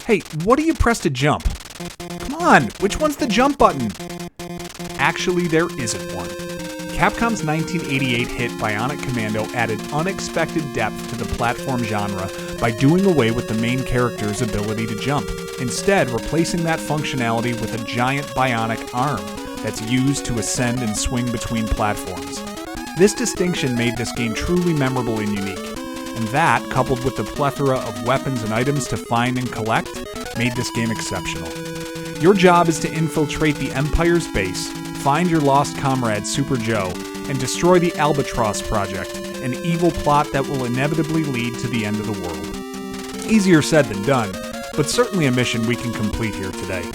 Hey, what do you press to jump? Come on, which one's the jump button? Actually, there isn't one. Capcom's 1988 hit Bionic Commando added unexpected depth to the platform genre by doing away with the main character's ability to jump, instead replacing that functionality with a giant bionic arm that's used to ascend and swing between platforms. This distinction made this game truly memorable and unique, and that, coupled with the plethora of weapons and items to find and collect, made this game exceptional. Your job is to infiltrate the Empire's base, find your lost comrade Super Joe, and destroy the Albatross Project, an evil plot that will inevitably lead to the end of the world. Easier said than done, but certainly a mission we can complete here today.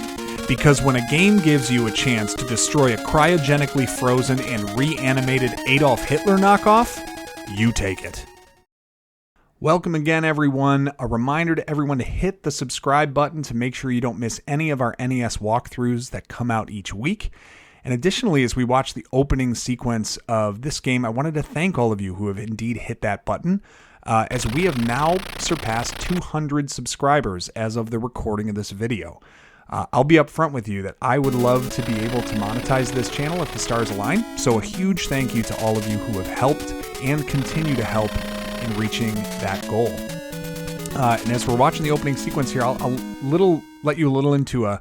Because when a game gives you a chance to destroy a cryogenically frozen and reanimated Adolf Hitler knockoff, you take it. Welcome again, everyone. A reminder to everyone to hit the subscribe button to make sure you don't miss any of our NES walkthroughs that come out each week. And additionally, as we watch the opening sequence of this game, I wanted to thank all of you who have indeed hit that button, as we have now surpassed 200 subscribers as of the recording of this video. I'll be upfront with you that I would love to be able to monetize this channel if the stars align, so a huge thank you to all of you who have helped and continue to help in reaching that goal. And as we're watching the opening sequence here, I'll let you a little into a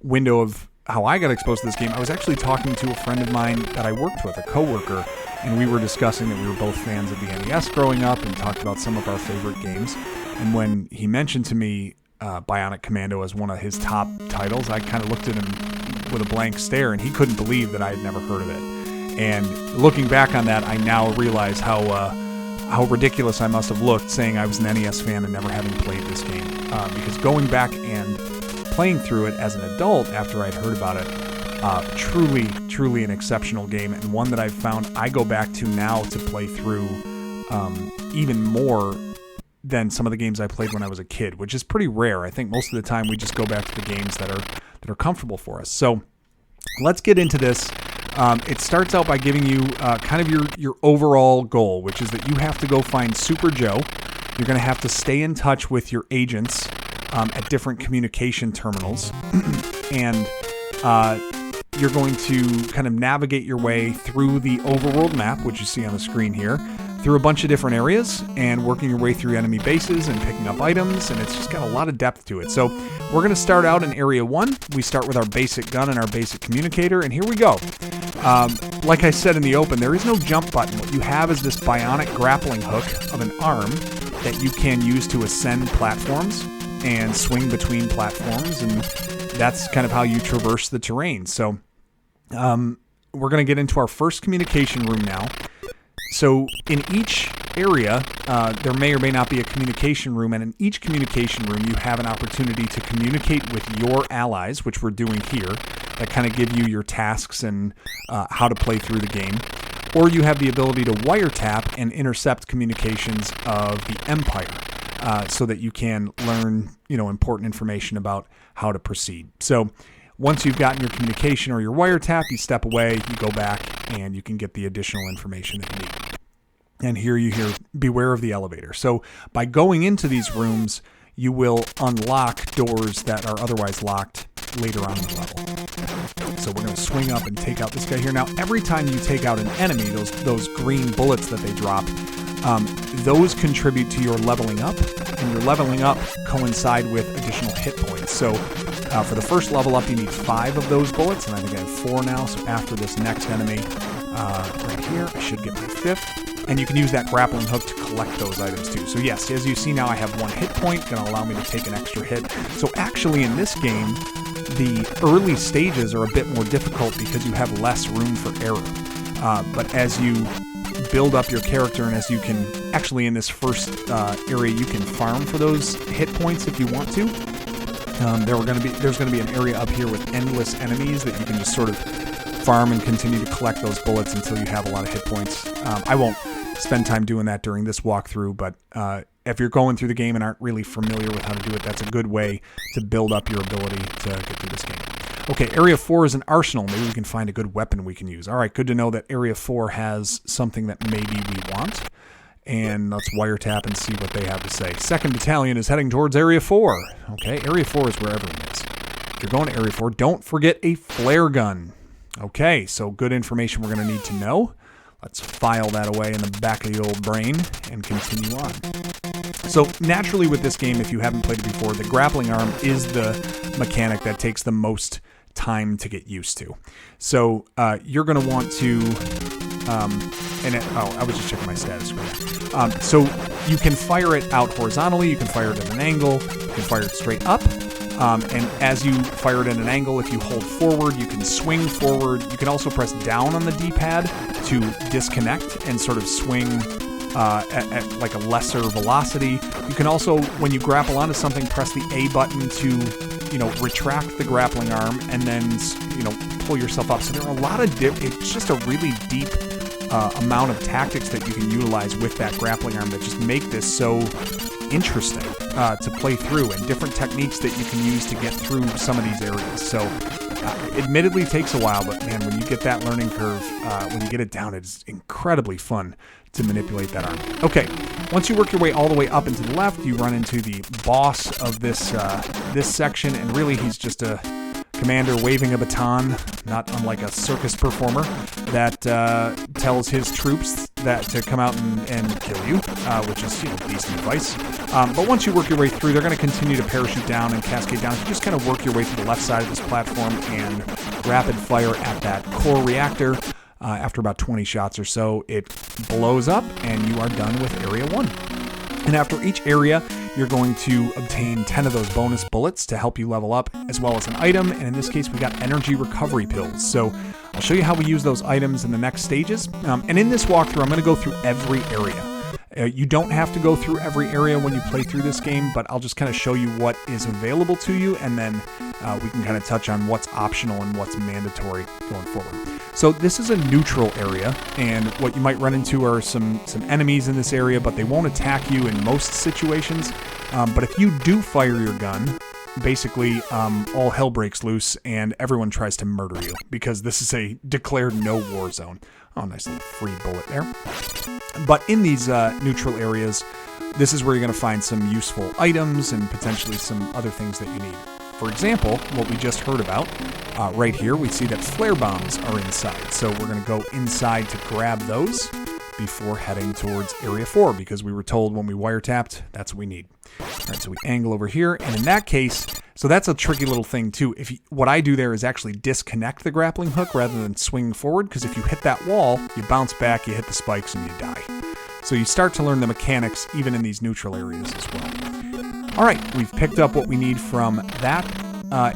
window of how I got exposed to this game. I was actually talking to a friend of mine that I worked with, a coworker, and we were discussing that we were both fans of the NES growing up and talked about some of our favorite games. And when he mentioned to me Bionic Commando as one of his top titles, I kind of looked at him with a blank stare, and he couldn't believe that I had never heard of it. And looking back on that, I now realize how ridiculous I must have looked saying I was an NES fan and never having played this game. Because going back and playing through it as an adult after I'd heard about it, truly an exceptional game, and one that I've found I go back to now to play through even more than some of the games I played when I was a kid, which is pretty rare. I think most of the time we just go back to the games that are comfortable for us. So let's get into this. It starts out by giving you kind of your overall goal, which is that you have to go find Super Joe. You're going to have to stay in touch with your agents at different communication terminals, and you're going to kind of navigate your way through the overworld map, which you see on the screen here, through a bunch of different areas and working your way through enemy bases and picking up items, and it's just got a lot of depth to it. So we're going to start out in Area 1. We start with our basic gun and our basic communicator, and here we go. Like I said in the open, there is no jump button. What you have is this bionic grappling hook of an arm that you can use to ascend platforms and swing between platforms, and that's kind of how you traverse the terrain. So we're going to get into our first communication room now. So in each area, there may or may not be a communication room, and in each communication room you have an opportunity to communicate with your allies, which we're doing here, that kind of give you your tasks and how to play through the game. Or you have the ability to wiretap and intercept communications of the Empire, so that you can learn, important information about how to proceed. So once you've gotten your communication or your wiretap, you step away, you go back, and you can get the additional information that you need. And here you hear, beware of the elevator. So by going into these rooms, you will unlock doors that are otherwise locked later on in the level. So we're going to swing up and take out this guy here. Now, every time you take out an enemy, those green bullets that they drop, those contribute to your leveling up, and your leveling up coincide with additional hit points. So for the first level up, you need 5 of those bullets, and I think I have 4 now. So after this next enemy right here, I should get my 5th. And you can use that grappling hook to collect those items too. So yes, as you see now, I have 1 hit point, going to allow me to take an extra hit. So actually in this game, the early stages are a bit more difficult because you have less room for error. But as you build up your character, and as you can, actually in this first area, you can farm for those hit points if you want to. There's going to be an area up here with endless enemies that you can just sort of farm and continue to collect those bullets until you have a lot of hit points. I won't spend time doing that during this walkthrough, but if you're going through the game and aren't really familiar with how to do it, that's a good way to build up your ability to get through this game. Okay, Area 4 is an arsenal. Maybe we can find a good weapon we can use. All right, good to know that Area 4 has something that maybe we want. And let's wiretap and see what they have to say. 2nd Battalion is heading towards Area 4. Okay, Area 4 is where everyone is. If you're going to Area 4, don't forget a flare gun. Okay, so good information we're going to need to know. Let's file that away in the back of the old brain and continue on. So naturally with this game, if you haven't played it before, the grappling arm is the mechanic that takes the most time to get used to. So you're going to want to... I was just checking my status screen. So you can fire it out horizontally, you can fire it at an angle, you can fire it straight up. And as you fire it at an angle, if you hold forward, you can swing forward. You can also press down on the D-pad to disconnect and sort of swing at like a lesser velocity. You can also, when you grapple onto something, press the A button to, retract the grappling arm and then, pull yourself up. So there are a lot of it's just a really deep amount of tactics that you can utilize with that grappling arm that just make this so interesting to play through, and different techniques that you can use to get through some of these areas. So admittedly it takes a while, but man, when you get that learning curve, when you get it down, it's incredibly fun to manipulate that arm. Okay, once you work your way all the way up and to the left, you run into the boss of this section, and really he's just a commander waving a baton, not unlike a circus performer, that tells his troops that to come out and kill you, which is decent advice. But once you work your way through, they're going to continue to parachute down and cascade down. You just kind of work your way to the left side of this platform and rapid fire at that core reactor. After about 20 shots or so, it blows up and you are done with Area 1. And after each area, you're going to obtain 10 of those bonus bullets to help you level up, as well as an item, and in this case we got energy recovery pills. So I'll show you how we use those items in the next stages. And in this walkthrough, I'm going to go through every area. You don't have to go through every area when you play through this game, but I'll just kind of show you what is available to you, and then we can kind of touch on what's optional and what's mandatory going forward. So this is a neutral area, and what you might run into are some enemies in this area, but they won't attack you in most situations. But if you do fire your gun, basically all hell breaks loose and everyone tries to murder you, because this is a declared no war zone. Oh, nice little free bullet there. But in these neutral areas, this is where you're going to find some useful items and potentially some other things that you need. For example, what we just heard about, right here, we see that flare bombs are inside. So we're going to go inside to grab those before heading towards Area 4, because we were told when we wiretapped, that's what we need. All right, so we angle over here, and in that case, so that's a tricky little thing too. What I do there is actually disconnect the grappling hook rather than swing forward, because if you hit that wall, you bounce back, you hit the spikes, and you die. So you start to learn the mechanics even in these neutral areas as well. All right, we've picked up what we need from that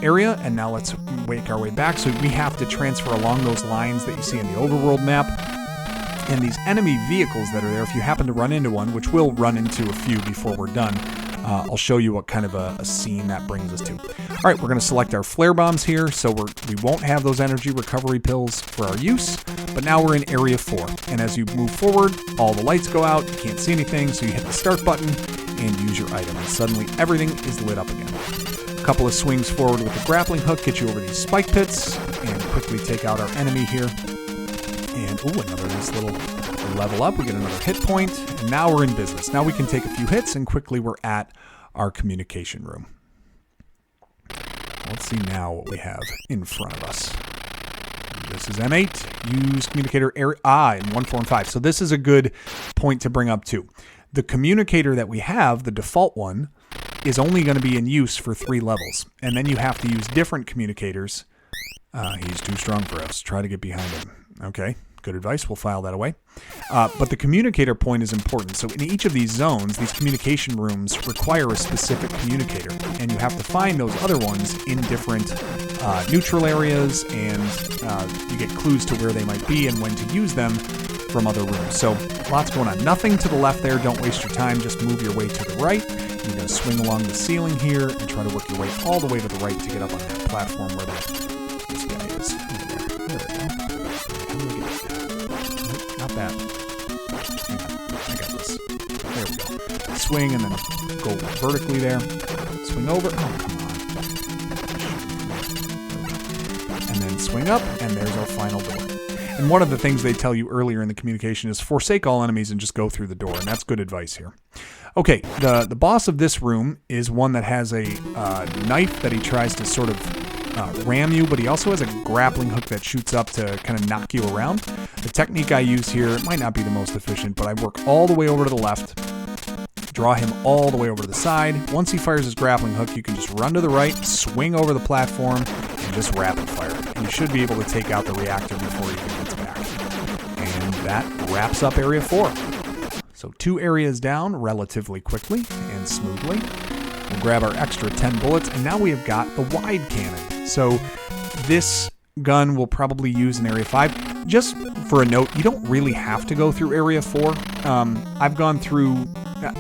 area, and now let's make our way back. So we have to transfer along those lines that you see in the overworld map. And these enemy vehicles that are there, if you happen to run into one, which we'll run into a few before we're done, I'll show you what kind of a scene that brings us to. All right, we're going to select our flare bombs here, so we won't have those energy recovery pills for our use, but now we're in Area 4. And as you move forward, all the lights go out, you can't see anything, so you hit the start button and use your item, and suddenly everything is lit up again. A couple of swings forward with the grappling hook get you over these spike pits, and quickly take out our enemy here. And, another nice little level up. We get another hit point, and now we're in business. Now we can take a few hits, and quickly we're at our communication room. Let's see now what we have in front of us. This is M8. Use communicator area in 1, 4, and 5. So this is a good point to bring up too. The communicator that we have, the default one, is only going to be in use for 3 levels. And then you have to use different communicators. He's too strong for us. Try to get behind him. Okay. Good advice. We'll file that away. But the communicator point is important. So in each of these zones, these communication rooms require a specific communicator. And you have to find those other ones in different neutral areas, and you get clues to where they might be and when to use them from other rooms. So lots going on. Nothing to the left there. Don't waste your time. Just move your way to the right. You're going to swing along the ceiling here and try to work your way all the way to the right to get up on that platform where this guy is. There we go. Not that. Hang on. I got this. There we go. Swing and then go vertically there. Swing over. Oh, come on. And then swing up, and there's our final door. And one of the things they tell you earlier in the communication is forsake all enemies and just go through the door, and that's good advice here. Okay, the boss of this room is one that has a knife that he tries to sort of ram you, but he also has a grappling hook that shoots up to kind of knock you around. The technique I use here, it might not be the most efficient, but I work all the way over to the left, draw him all the way over to the side. Once he fires his grappling hook, you can just run to the right, swing over the platform, and just rapid fire. And you should be able to take out the reactor before he even gets back. And that wraps up Area 4. So 2 areas down relatively quickly and smoothly. We'll grab our extra 10 bullets, and now we have got the wide cannon. So this gun we'll probably use in Area 5. Just for a note, you don't really have to go through Area 4. I've gone through...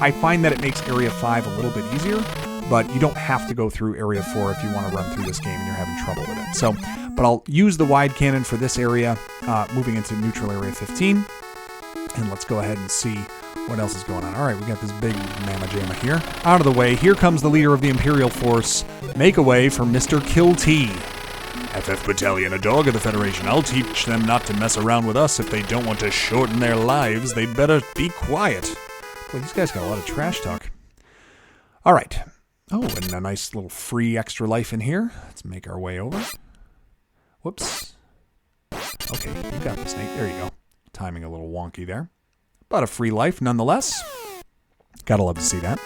I find that it makes Area 5 a little bit easier, but you don't have to go through Area 4 if you want to run through this game and you're having trouble with it. So, but I'll use the wide cannon for this area, moving into neutral Area 15. And let's go ahead and see what else is going on. All right, we got this big mamma jamma here. Out of the way, here comes the leader of the Imperial Force. Make a way for Mr. Kill T. FF Battalion, a dog of the Federation. I'll teach them not to mess around with us. If they don't want to shorten their lives, they'd better be quiet. Boy, these guys got a lot of trash talk. All right. Oh, and a nice little free extra life in here. Let's make our way over. Whoops. Okay, you got this, Nate. There you go. Timing a little wonky there. But a free life nonetheless. Gotta love to see that.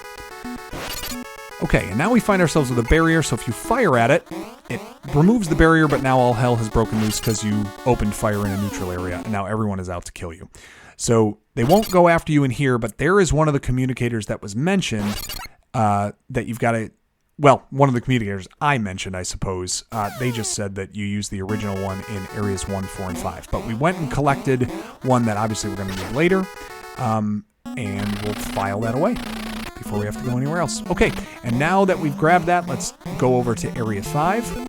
Okay, and now we find ourselves with a barrier, so if you fire at it, it removes the barrier, but now all hell has broken loose because you opened fire in a neutral area, and now everyone is out to kill you. So they won't go after you in here, but there is one of the communicators that was mentioned that you've got to... Well, one of the communicators I mentioned, I suppose, they just said that you use the original one in Areas 1, 4, and 5. But we went and collected one that obviously we're going to need later, and we'll file that away before we have to go anywhere else. Okay, and now that we've grabbed that, let's go over to Area 5.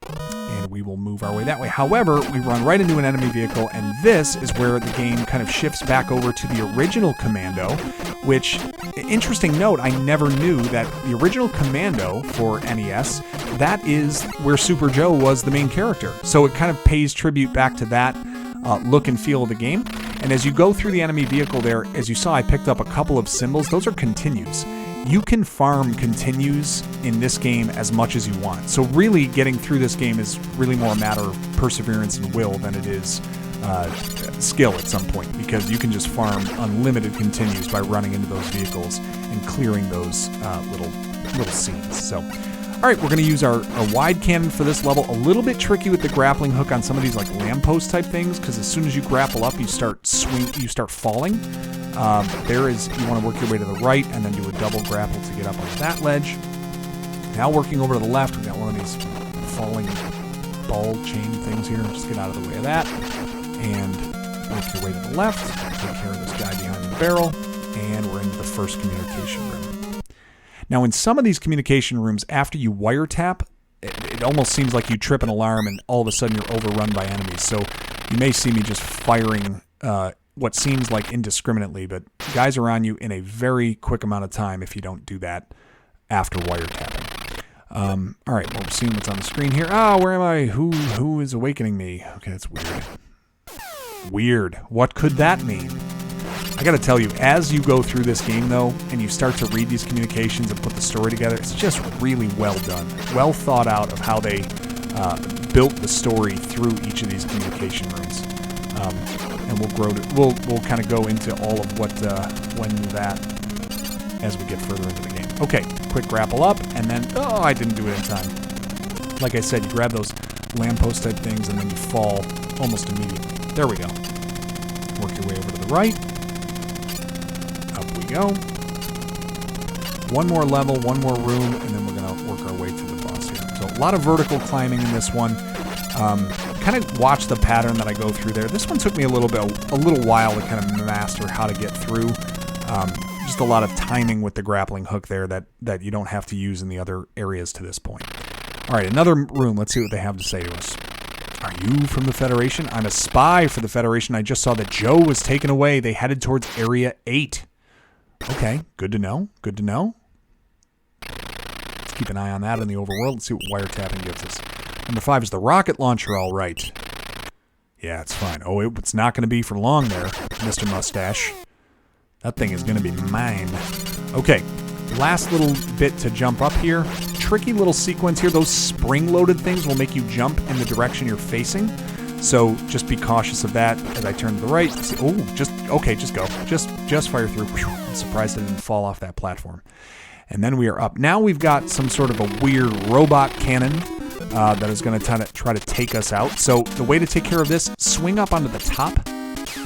And we will move our way that way. However, we run right into an enemy vehicle, and this is where the game kind of shifts back over to the original Commando, which, interesting note, I never knew that the original Commando for NES, that is where Super Joe was the main character. So it kind of pays tribute back to that look and feel of the game. And as you go through the enemy vehicle there, as you saw, I picked up a couple of symbols. Those are continues. You can farm continues in this game as much as you want. So really getting through this game is really more a matter of perseverance and will than it is skill at some point, because you can just farm unlimited continues by running into those vehicles and clearing those little scenes. So, all right, we're going to use our wide cannon for this level. A little bit tricky with the grappling hook on some of these like lamppost type things, because as soon as you grapple up, you start falling. There is, you want to work your way to the right and then do a double grapple to get up on that ledge. Now working over to the left, we've got one of these falling ball chain things here. Just get out of the way of that. And work your way to the left. Take care of this guy behind the barrel. And we're into the first communication room. Now in some of these communication rooms, after you wiretap, it almost seems like you trip an alarm and all of a sudden you're overrun by enemies. So you may see me just firing what seems like indiscriminately, but guys are on you in a very quick amount of time if you don't do that after wiretapping. All right, well, we're seeing what's on the screen here. Ah, where am I? Who is awakening me? Okay, that's weird. Weird. What could that mean? I gotta tell you, as you go through this game, though, and you start to read these communications and put the story together, it's just really well done. Well thought out of how they built the story through each of these communication rooms. And we'll kind of go into all of what when that as we get further into the game. Okay, quick grapple up, and then I didn't do it in time. Like I said, you grab those lamppost type things, and then you fall almost immediately. There we go. Work your way over to the right. Up we go. One more level, one more room, and then we're gonna work our way to the boss here. So a lot of vertical climbing in this one. Kind of watch the pattern that I go through there. This one took me a little while to kind of master how to get through. Just a lot of timing with the grappling hook there that you don't have to use in the other areas to this point. All right, another room. Let's see what they have to say to us. Are you from the Federation? I'm a spy for the Federation. I just saw that Joe was taken away. They headed towards Area 8. Okay, good to know. Good to know. Let's keep an eye on that in the overworld. Let's see what wiretapping gives us. Number 5 is the rocket launcher, all right. Yeah, it's fine. Oh, it's not going to be for long there, Mr. Mustache. That thing is going to be mine. Okay, last little bit to jump up here. Tricky little sequence here. Those spring-loaded things will make you jump in the direction you're facing. So just be cautious of that as I turn to the right. Oh, just go. Just fire through. I'm surprised it didn't fall off that platform. And then we are up. Now we've got some sort of a weird robot cannon that is going to try to take us out. So the way to take care of this, swing up onto the top.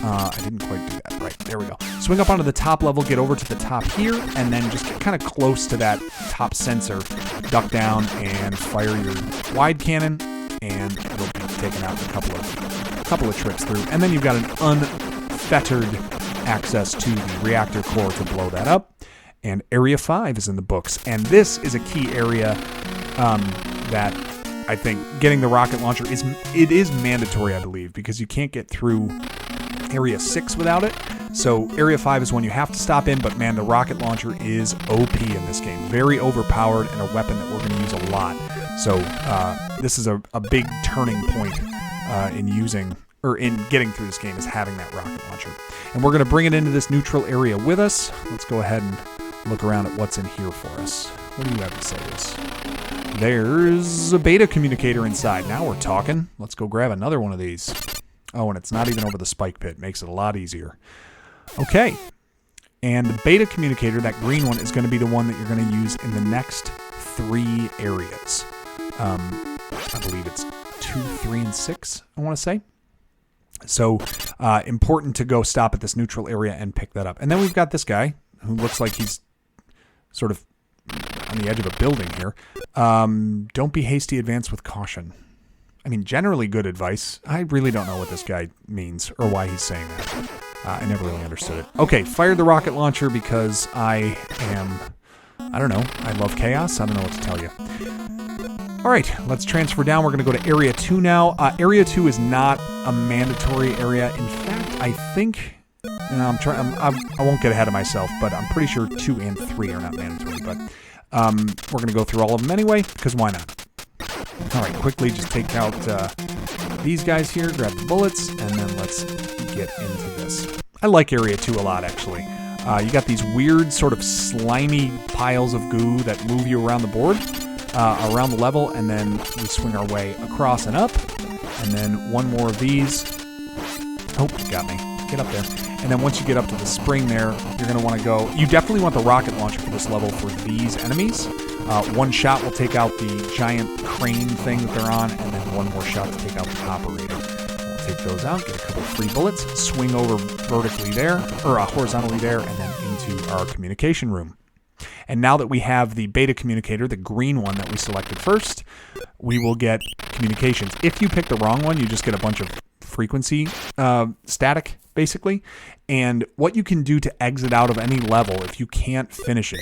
I didn't quite do that. Right, there we go. Swing up onto the top level, get over to the top here, and then just get kind of close to that top sensor. Duck down and fire your wide cannon, and it'll be taken out in a couple of trips through. And then you've got an unfettered access to the reactor core to blow that up. And Area 5 is in the books. And this is a key area that I think getting the rocket launcher is mandatory, I believe, because you can't get through Area 6 without it. So Area 5 is one you have to stop in, but man, the rocket launcher is OP in this game. Very overpowered and a weapon that we're going to use a lot. So this is a big turning point in getting through this game, is having that rocket launcher. And we're going to bring it into this neutral area with us. Let's go ahead and look around at what's in here for us. What do you have to say to us? There's a beta communicator inside. Now we're talking. Let's go grab another one of these. Oh, and it's not even over the spike pit. Makes it a lot easier. Okay. And the beta communicator, that green one, is going to be the one that you're going to use in the next 3 areas. I believe it's 2, 3, and 6, I want to say. So important to go stop at this neutral area and pick that up. And then we've got this guy who looks like he's sort of on the edge of a building here. Don't be hasty, advance with caution. I mean, generally good advice. I really don't know what this guy means or why he's saying that. I never really understood it. Okay, fired the rocket launcher because I don't know, I love chaos. I don't know what to tell you. All right, let's transfer down. We're going to go to Area 2 now. Area 2 is not a mandatory area. In fact, I think... I won't get ahead of myself, but I'm pretty sure 2 and 3 are not mandatory. But we're going to go through all of them anyway, because why not? All right, quickly just take out these guys here, grab the bullets, and then let's get into this. I like Area 2 a lot, actually. You got these weird sort of slimy piles of goo that move you around the board, around the level, and then we swing our way across and up. And then one more of these. Oh, got me. Get up there. And then once you get up to the spring there, you're going to want to go... You definitely want the rocket launcher for this level for these enemies. One shot will take out the giant crane thing that they're on, and then one more shot to take out the operator. We'll take those out, get a couple free bullets, swing over vertically there, or horizontally there, and then into our communication room. And now that we have the beta communicator, the green one that we selected first, we will get communications. If you pick the wrong one, you just get a bunch of frequency static, basically. And what you can do to exit out of any level if you can't finish it,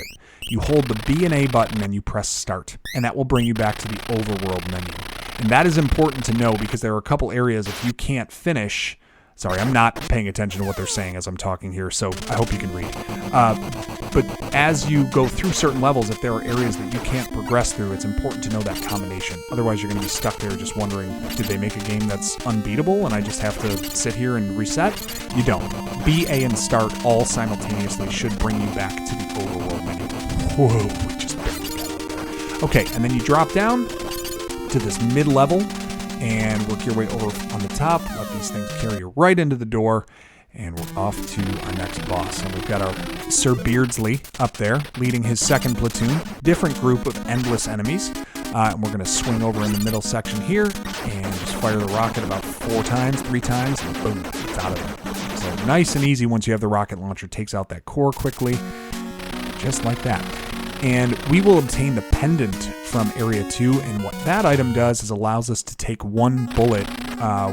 you hold the B and A button and you press start, and that will bring you back to the overworld menu. And that is important to know because there are a couple areas if you can't finish. Sorry, I'm not paying attention to what they're saying as I'm talking here, so I hope you can read. But as you go through certain levels, if there are areas that you can't progress through, it's important to know that combination. Otherwise, you're going to be stuck there just wondering, did they make a game that's unbeatable and I just have to sit here and reset? You don't. B, A, and start all simultaneously should bring you back to the overworld menu. Whoa, we just barely got up there. Okay, and then you drop down to this mid-level and work your way over on the top. Let these things carry you right into the door, and we're off to our next boss. And we've got our Sir Beardsley up there leading his second platoon. Different group of endless enemies. And we're going to swing over in the middle section here and just fire the rocket about 3 times, and boom, it's out of there. So nice and easy once you have the rocket launcher. Takes out that core quickly, just like that. And we will obtain the pendant from Area 2, and what that item does is allows us to take 1 bullet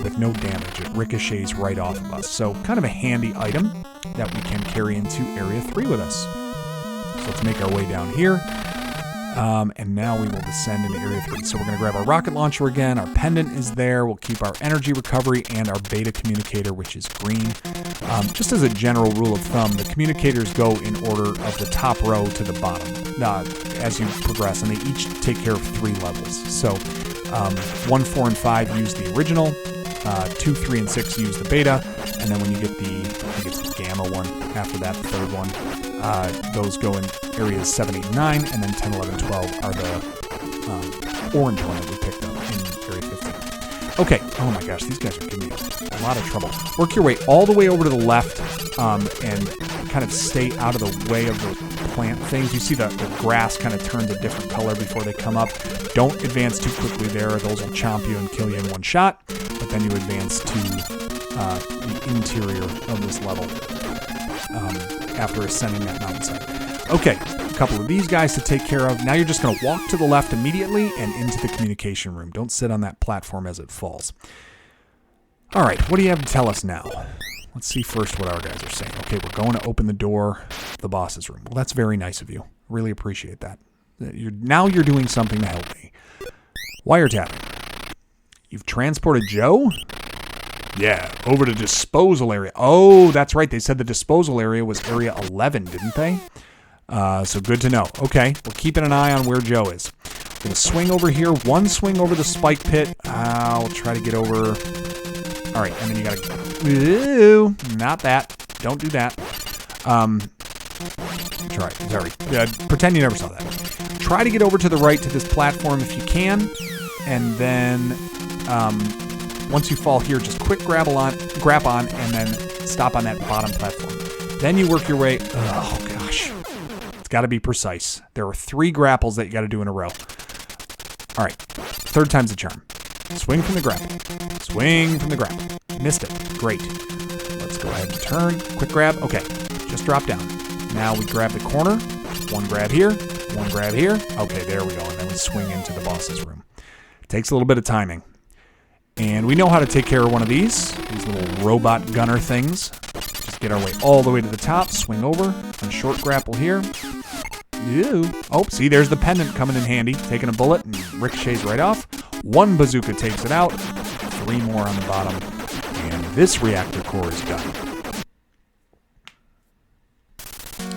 with no damage. It ricochets right off of us. So kind of a handy item that we can carry into Area 3 with us. So let's make our way down here. And now we will descend into Area 3. So we're going to grab our rocket launcher again. Our pendant is there. We'll keep our energy recovery and our beta communicator, which is green. Just as a general rule of thumb, the communicators go in order of the top row to the bottom as you progress, and they each take care of 3 levels. So 1, 4, and 5 use the original 2, 3, and 6 use the beta, and then when you get the, I think it's the gamma one after that, the third one, those go in areas 7, 8, 9, and then 10, 11, 12 are the orange one that we picked up in area 15. Okay, oh my gosh, these guys are giving me a lot of trouble. Work your way all the way over to the left and kind of stay out of the way of those plant things. You see the grass kind of turns a different color before they come up. Don't advance too quickly there. Those will chomp you and kill you in one shot. But then you advance to the interior of this level after ascending that mountainside. Okay, a couple of these guys to take care of. Now you're just going to walk to the left immediately and into the communication room. Don't sit on that platform as it falls. All right, what do you have to tell us now? Let's see first what our guys are saying. Okay, we're going to open the door of the boss's room. Well, that's very nice of you. Really appreciate that. Now you're doing something to help me. Wiretapping. You've transported Joe? Yeah, over to disposal area. Oh, that's right. They said the disposal area was area 11, didn't they? So good to know. Okay, we're keeping an eye on where Joe is. We're going to swing over here. One swing over the spike pit. I'll try to get over. All right, and then you got to... Ooh, not that. Don't do that. Sorry. Pretend you never saw that. Try to get over to the right to this platform if you can. And then once you fall here, just quick grab on, and then stop on that bottom platform. Then you work your way. Oh, gosh. It's got to be precise. There are 3 grapples that you got to do in a row. All right. 3rd time's the charm. Swing from the grapple. Swing from the grapple. Missed it. Great. Let's go ahead and turn. Quick grab. Okay. Just drop down. Now we grab the corner. 1 grab here. 1 grab here. Okay, there we go. And then we swing into the boss's room. It takes a little bit of timing. And we know how to take care of one of these little robot gunner things. Just get our way all the way to the top. Swing over. And short grapple here. Ew. Oh, see, there's the pendant coming in handy. Taking a bullet and ricochets right off. 1 bazooka takes it out. 3 more on the bottom. And this reactor core is done.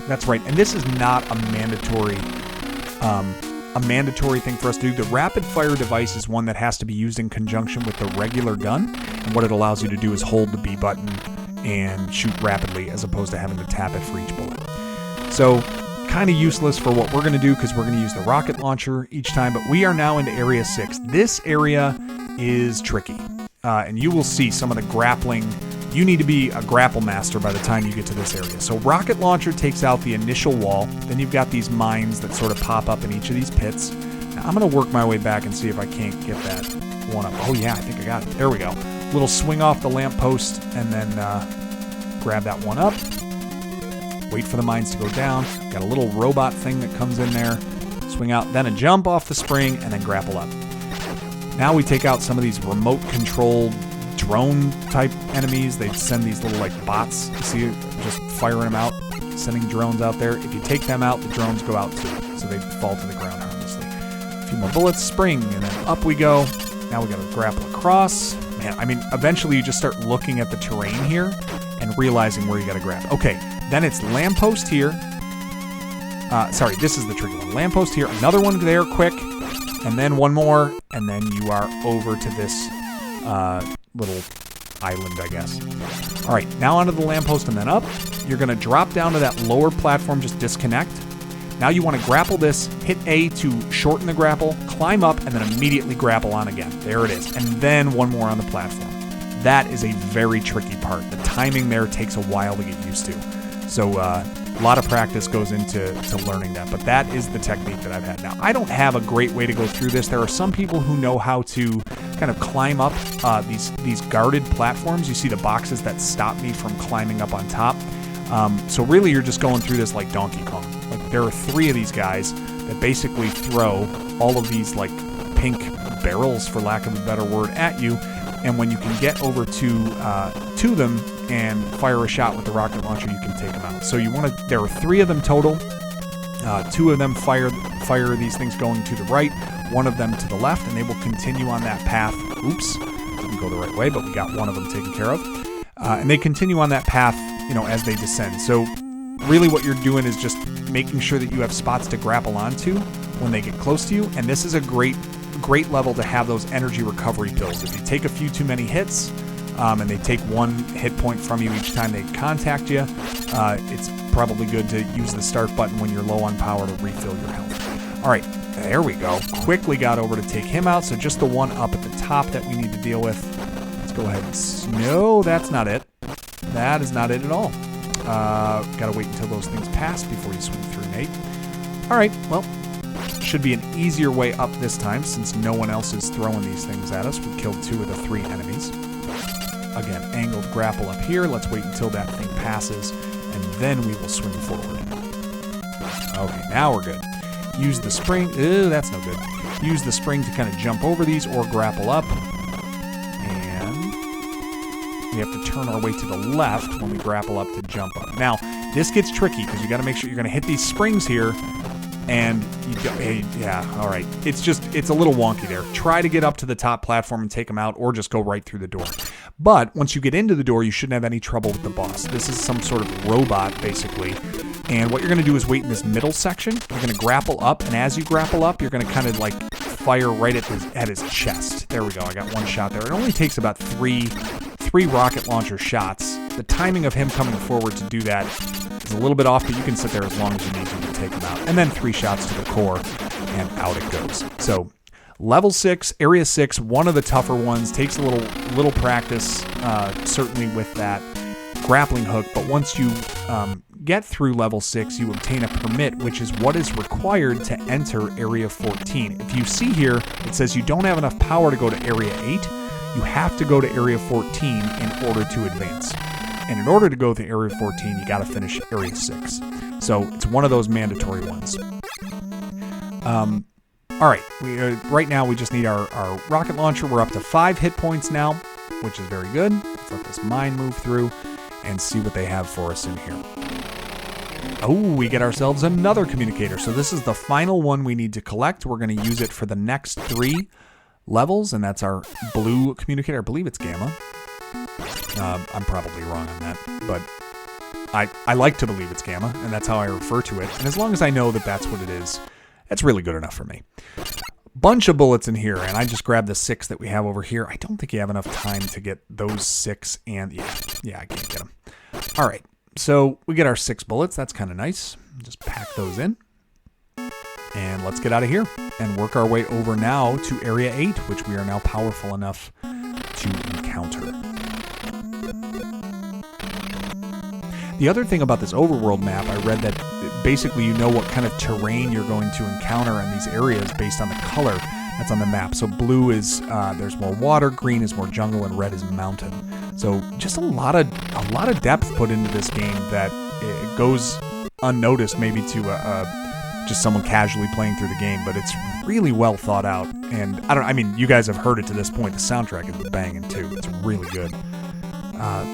That's right. And this is not a mandatory thing for us to do. The rapid fire device is one that has to be used in conjunction with the regular gun. And what it allows you to do is hold the B button and shoot rapidly as opposed to having to tap it for each bullet. So kind of useless for what we're going to do because we're going to use the rocket launcher each time. But we are now into area 6. This area is tricky. And you will see some of the grappling. You need to be a grapple master by the time you get to this area. So rocket launcher takes out the initial wall. Then you've got these mines that sort of pop up in each of these pits. Now I'm going to work my way back and see if I can't get that one up. Oh yeah, I think I got it. There we go. Little swing off the lamppost and then grab that one up. Wait for the mines to go down. Got a little robot thing that comes in there. Swing out, then a jump off the spring, and then grapple up. Now we take out some of these remote-controlled drone-type enemies. They send these little, like, bots. You see, just firing them out, sending drones out there. If you take them out, the drones go out, too. So they fall to the ground harmlessly. A few more bullets, spring, and then up we go. Now we got to grapple across. Man, I mean, eventually you just start looking at the terrain here and realizing where you got to grab. Okay, then it's lamppost here. Sorry, this is the tricky one. Lamppost here, another one there, quick. And then 1 more, and then you are over to this little island, I guess. All right, now onto the lamppost and then up. You're going to drop down to that lower platform, just disconnect. Now you want to grapple this, hit A to shorten the grapple, climb up, and then immediately grapple on again. There it is. And then 1 more on the platform. That is a very tricky part. The timing there takes a while to get used to. So a lot of practice goes into learning that, but that is the technique that I've had. Now, I don't have a great way to go through this. There are some people who know how to kind of climb up these guarded platforms. You see the boxes that stop me from climbing up on top. So really, you're just going through this like Donkey Kong. Like there are 3 of these guys that basically throw all of these like pink barrels, for lack of a better word, at you. And when you can get over to them and fire a shot with the rocket launcher, you can take them out. So you want to. There are 3 of them total. 2 of them fire these things going to the right. 1 of them to the left, and they will continue on that path. Oops, didn't go the right way, but we got 1 of them taken care of. And they continue on that path, as they descend. So really, what you're doing is just making sure that you have spots to grapple onto when they get close to you. And this is a great great level to have those energy recovery pills. If you take a few too many hits, and they take 1 hit point from you each time they contact you, it's probably good to use the start button when you're low on power to refill your health. All right, there we go. Quickly got over to take him out, so just the one up at the top that we need to deal with. Let's go ahead and... No, that's not it. That is not it at all. Gotta wait until those things pass before you swing through, Nate. All right, well, should be an easier way up this time since no one else is throwing these things at us. We killed 2 of the 3 enemies. Again, angled grapple up here. Let's wait until that thing passes, and then we will swing forward. Okay, now we're good. Use the spring. Ew, that's no good. Use the spring to kind of jump over these or grapple up. And we have to turn our way to the left when we grapple up to jump up. Now, this gets tricky because you got to make sure you're going to hit these springs here. And you go, yeah, all right. It's a little wonky there. Try to get up to the top platform and take them out, or just go right through the door. But once you get into the door, you shouldn't have any trouble with the boss. This is some sort of robot, basically. And what you're going to do is wait in this middle section. You're going to grapple up, and as you grapple up, you're going to kind of like fire right at his chest. There we go. I got 1 shot there. It only takes about three rocket launcher shots. The timing of him coming forward to do that is a little bit off, but you can sit there as long as you need to take him out. And then 3 shots to the core, and out it goes. So level 6, area 6, one of the tougher ones. Takes a little practice, certainly with that grappling hook. But once you get through level 6, you obtain a permit, which is what is required to enter area 14. If you see here, it says you don't have enough power to go to area 8. You have to go to area 14 in order to advance. And in order to go to area 14, you got to finish area 6. So it's one of those mandatory ones. All right, right now we just need our rocket launcher. We're up to 5 hit points now, which is very good. Let's let this mine move through and see what they have for us in here. Oh, we get ourselves another communicator. So this is the final one we need to collect. We're going to use it for the next 3 levels, and that's our blue communicator. I believe it's gamma. I'm probably wrong on that, but I like to believe it's gamma, and that's how I refer to it. And as long as I know that that's what it is, that's really good enough for me. Bunch of bullets in here, and I just grabbed the 6 that we have over here. I don't think you have enough time to get those 6, and yeah, I can't get them. All right, so we get our 6 bullets. That's kind of nice. Just pack those in. And let's get out of here and work our way over now to Area 8, which we are now powerful enough to encounter. The other thing about this overworld map, I read that basically you know what kind of terrain you're going to encounter in these areas based on the color that's on the map. So blue is there's more water, green is more jungle, and red is mountain. So just a lot of depth put into this game that it goes unnoticed maybe to just someone casually playing through the game, but it's really well thought out. And I mean, you guys have heard it to this point. The soundtrack is banging too. It's really good.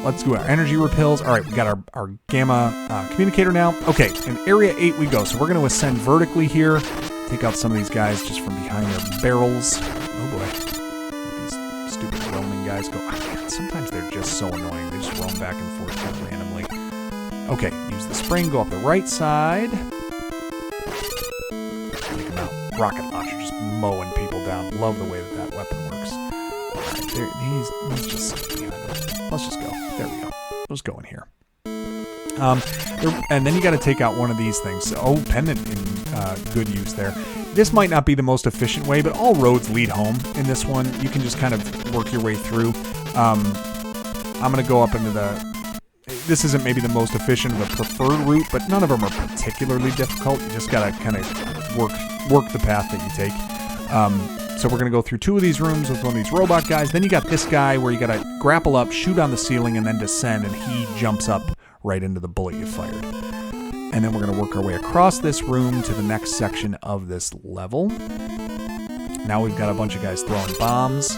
Let's do our energy repels. All right, we got our gamma communicator now. Okay, in area 8 we go. So we're going to ascend vertically here. Take out some of these guys just from behind their barrels. Oh boy. These stupid roaming guys go. Sometimes they're just so annoying. They just roam back and forth kind of randomly. Okay, use the spring. Go up the right side. Take them out. Rocket launcher just mowing people down. Love the way that weapon works. All right, he's just sitting behind them. Let's just go. There we go. Let's go in here. And then you got to take out one of these things. Oh, pendant in good use there. This might not be the most efficient way, but all roads lead home in this one. You can just kind of work your way through. I'm going to go up into the... This isn't maybe the most efficient or the preferred route, but none of them are particularly difficult. You just got to kind of work the path that you take. So we're going to go through 2 of these rooms with one of these robot guys. Then you got this guy where you got to grapple up, shoot on the ceiling, and then descend, and he jumps up right into the bullet you fired. And then we're going to work our way across this room to the next section of this level. Now we've got a bunch of guys throwing bombs.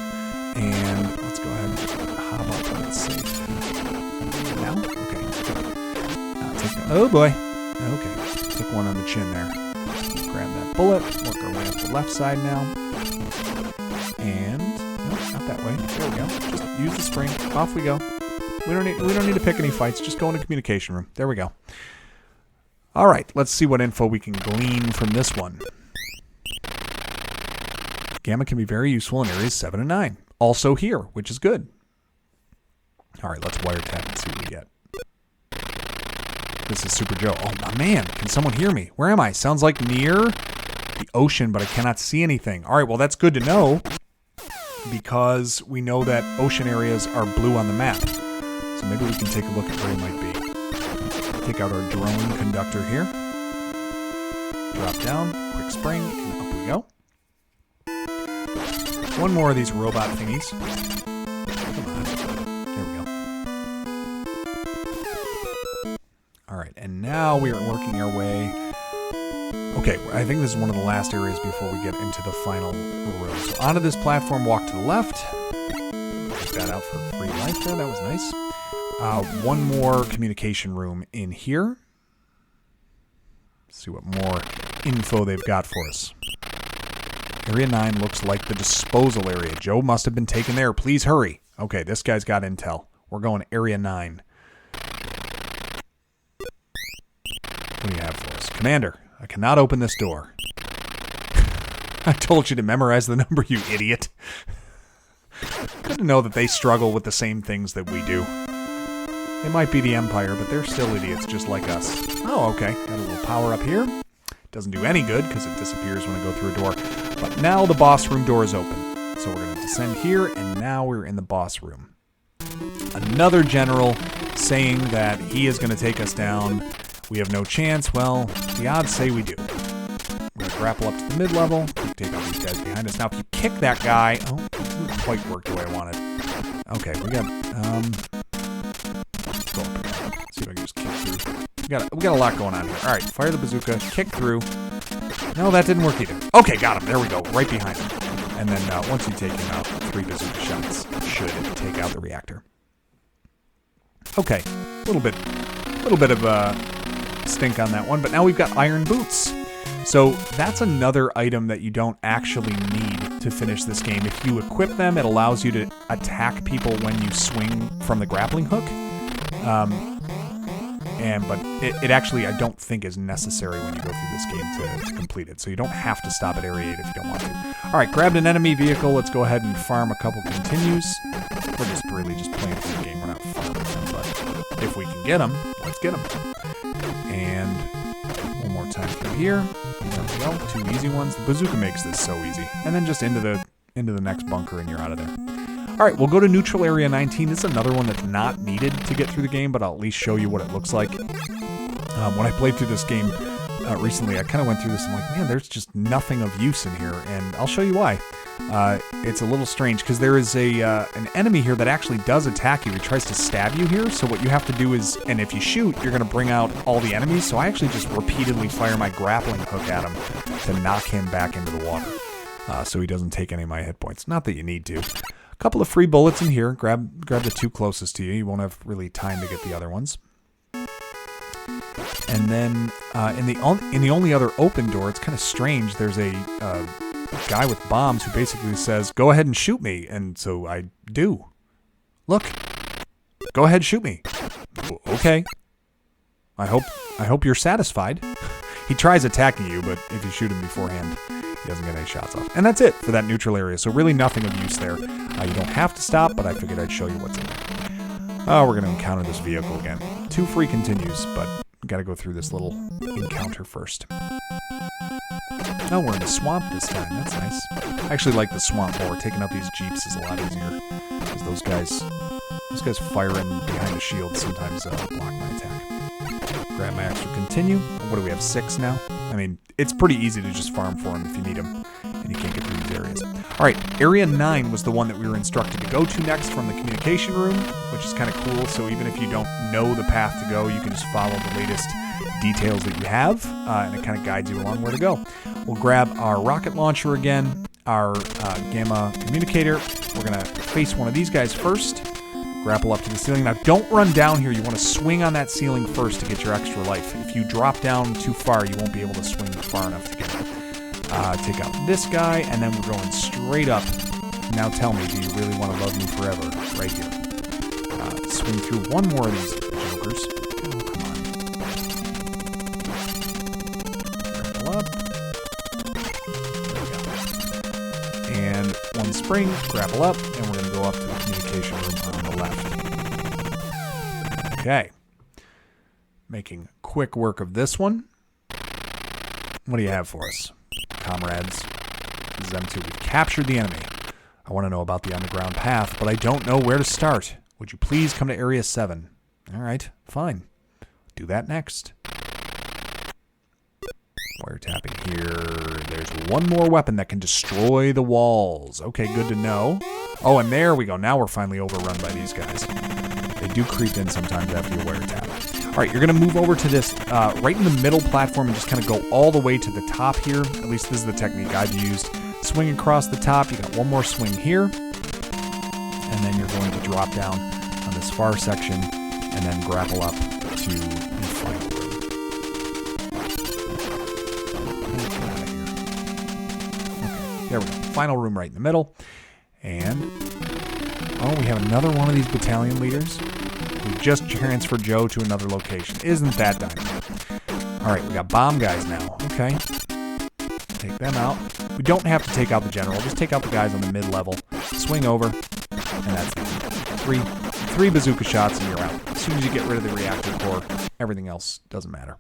And let's go ahead and hop up when it's safe. Now? Okay. Oh boy. Okay. Took one on the chin there. Grab that bullet. Work our way up the left side now. And no, not that way. There we go. Just use the spring. Off we go. We don't need to pick any fights. Just go in the communication room. There we go. All right, let's see what info we can glean from this one. Gamma can be very useful in areas 7 and 9. Also here, which is good. All right, let's wiretap and see what we get. This is Super Joe. Oh, my man, can someone hear me? Where am I? Sounds like near the ocean, but I cannot see anything. All right, well, that's good to know because we know that ocean areas are blue on the map. So maybe we can take a look at where he might be. Take out our drone conductor here. Drop down, quick spring, and up we go. One more of these robot thingies. Come on. There we go. Alright, and now we are working our way. Okay, I think this is one of the last areas before we get into the final room. So onto this platform, walk to the left. Take that out for free life there, that was nice. One more communication room in here. Let's see what more info they've got for us. Area 9 looks like the disposal area. Joe must have been taken there. Please hurry. Okay, this guy's got intel. We're going to Area 9. What do you have for us? Commander, I cannot open this door. I told you to memorize the number, you idiot. Good to know that they struggle with the same things that we do. They might be the Empire, but they're still idiots just like us. Oh, okay. Got a little power up here. Doesn't do any good because it disappears when I go through a door. But now the boss room door is open. So we're going to descend here, and now we're in the boss room. Another general saying that he is going to take us down. We have no chance. Well, the odds say we do. We're going to grapple up to the mid-level. Take out these guys behind us. Now, if you kick that guy... Oh, it didn't quite work the way I wanted. Okay, we got... Let's go up again. See if I can just kick through. We got a lot going on here. All right, fire the bazooka, kick through. No, that didn't work either. Okay, got him. There we go, right behind him. And then once you take him out, 3 bazooka shots should take out the reactor. Okay, a little bit of a stink on that one, but now we've got iron boots. So that's another item that you don't actually need to finish this game. If you equip them, it allows you to attack people when you swing from the grappling hook. But it actually, I don't think, is necessary when you go through this game to complete it. So you don't have to stop at Area 8 if you don't want to. All right, grabbed an enemy vehicle. Let's go ahead and farm a couple continues. We're just really just playing through the game. We're not farming them, but if we can get them, let's get them. And one more time through here. There we go. 2 easy ones. The bazooka makes this so easy. And then just into the next bunker, and you're out of there. All right, we'll go to Neutral Area 19. This is another one that's not needed to get through the game, but I'll at least show you what it looks like. When I played through this game recently, I kind of went through this and I'm like, man, there's just nothing of use in here, and I'll show you why. It's a little strange because there is an enemy here that actually does attack you. He tries to stab you here, so what you have to do is, and if you shoot, you're going to bring out all the enemies, so I actually just repeatedly fire my grappling hook at him to knock him back into the water, so he doesn't take any of my hit points. Not that you need to. A couple of free bullets in here. Grab the 2 closest to you. You won't have really time to get the other ones. And then in the only other open door, it's kind of strange. There's a guy with bombs who basically says, "Go ahead and shoot me," and so I do. Look, go ahead, shoot me. Okay. I hope you're satisfied. He tries attacking you, but if you shoot him beforehand, he doesn't get any shots off. And that's it for that neutral area. So really nothing of use there. You don't have to stop, but I figured I'd show you what's in there. Oh, we're going to encounter this vehicle again. 2 free continues, but got to go through this little encounter first. Oh, we're in the swamp this time. That's nice. I actually like the swamp more. Taking out these jeeps is a lot easier. Because those guys firing behind the shield sometimes block my attack. Grab my extra continue. What do we have, 6 now? I mean, it's pretty easy to just farm for them if you need them, and you can't get through these areas. All right, Area 9 was the one that we were instructed to go to next from the communication room, which is kind of cool. So even if you don't know the path to go, you can just follow the latest details that you have, and it kind of guides you along where to go. We'll grab our rocket launcher again, our gamma communicator. We're going to face one of these guys first. Grapple up to the ceiling. Now, don't run down here. You want to swing on that ceiling first to get your extra life. If you drop down too far, you won't be able to swing far enough to get it. Take out this guy, and then we're going straight up. Now tell me, do you really want to love me forever? Right here. Swing through one more of these jokers. Oh, come on. Grapple up. There we go. one spring, grapple up, and we're going to go up to the communication room on the left. Okay. Making quick work of this one. What do you have for us, comrades? This is M2. We've captured the enemy. I want to know about the underground path, but I don't know where to start. Would you please come to Area 7? All right, fine. Do that next. Wiretapping here. There's one more weapon that can destroy the walls. Okay, good to know. Oh, and there we go. Now we're finally overrun by these guys. They do creep in sometimes after you wiretap. All right, you're going to move over to this right in the middle platform and just kind of go all the way to the top here. At least this is the technique I've used. Swing across the top. You got one more swing here. And then you're going to drop down on this far section and then grapple up to the final room. Okay, there we go. Final room right in the middle. And, oh, we have another one of these battalion leaders. We just transferred Joe to another location. Isn't that dynamite? All right, we got bomb guys now. Okay. Take them out. We don't have to take out the general. Just take out the guys on the mid-level. Swing over. And that's it. Three bazooka shots and you're out. As soon as you get rid of the reactor core, everything else doesn't matter.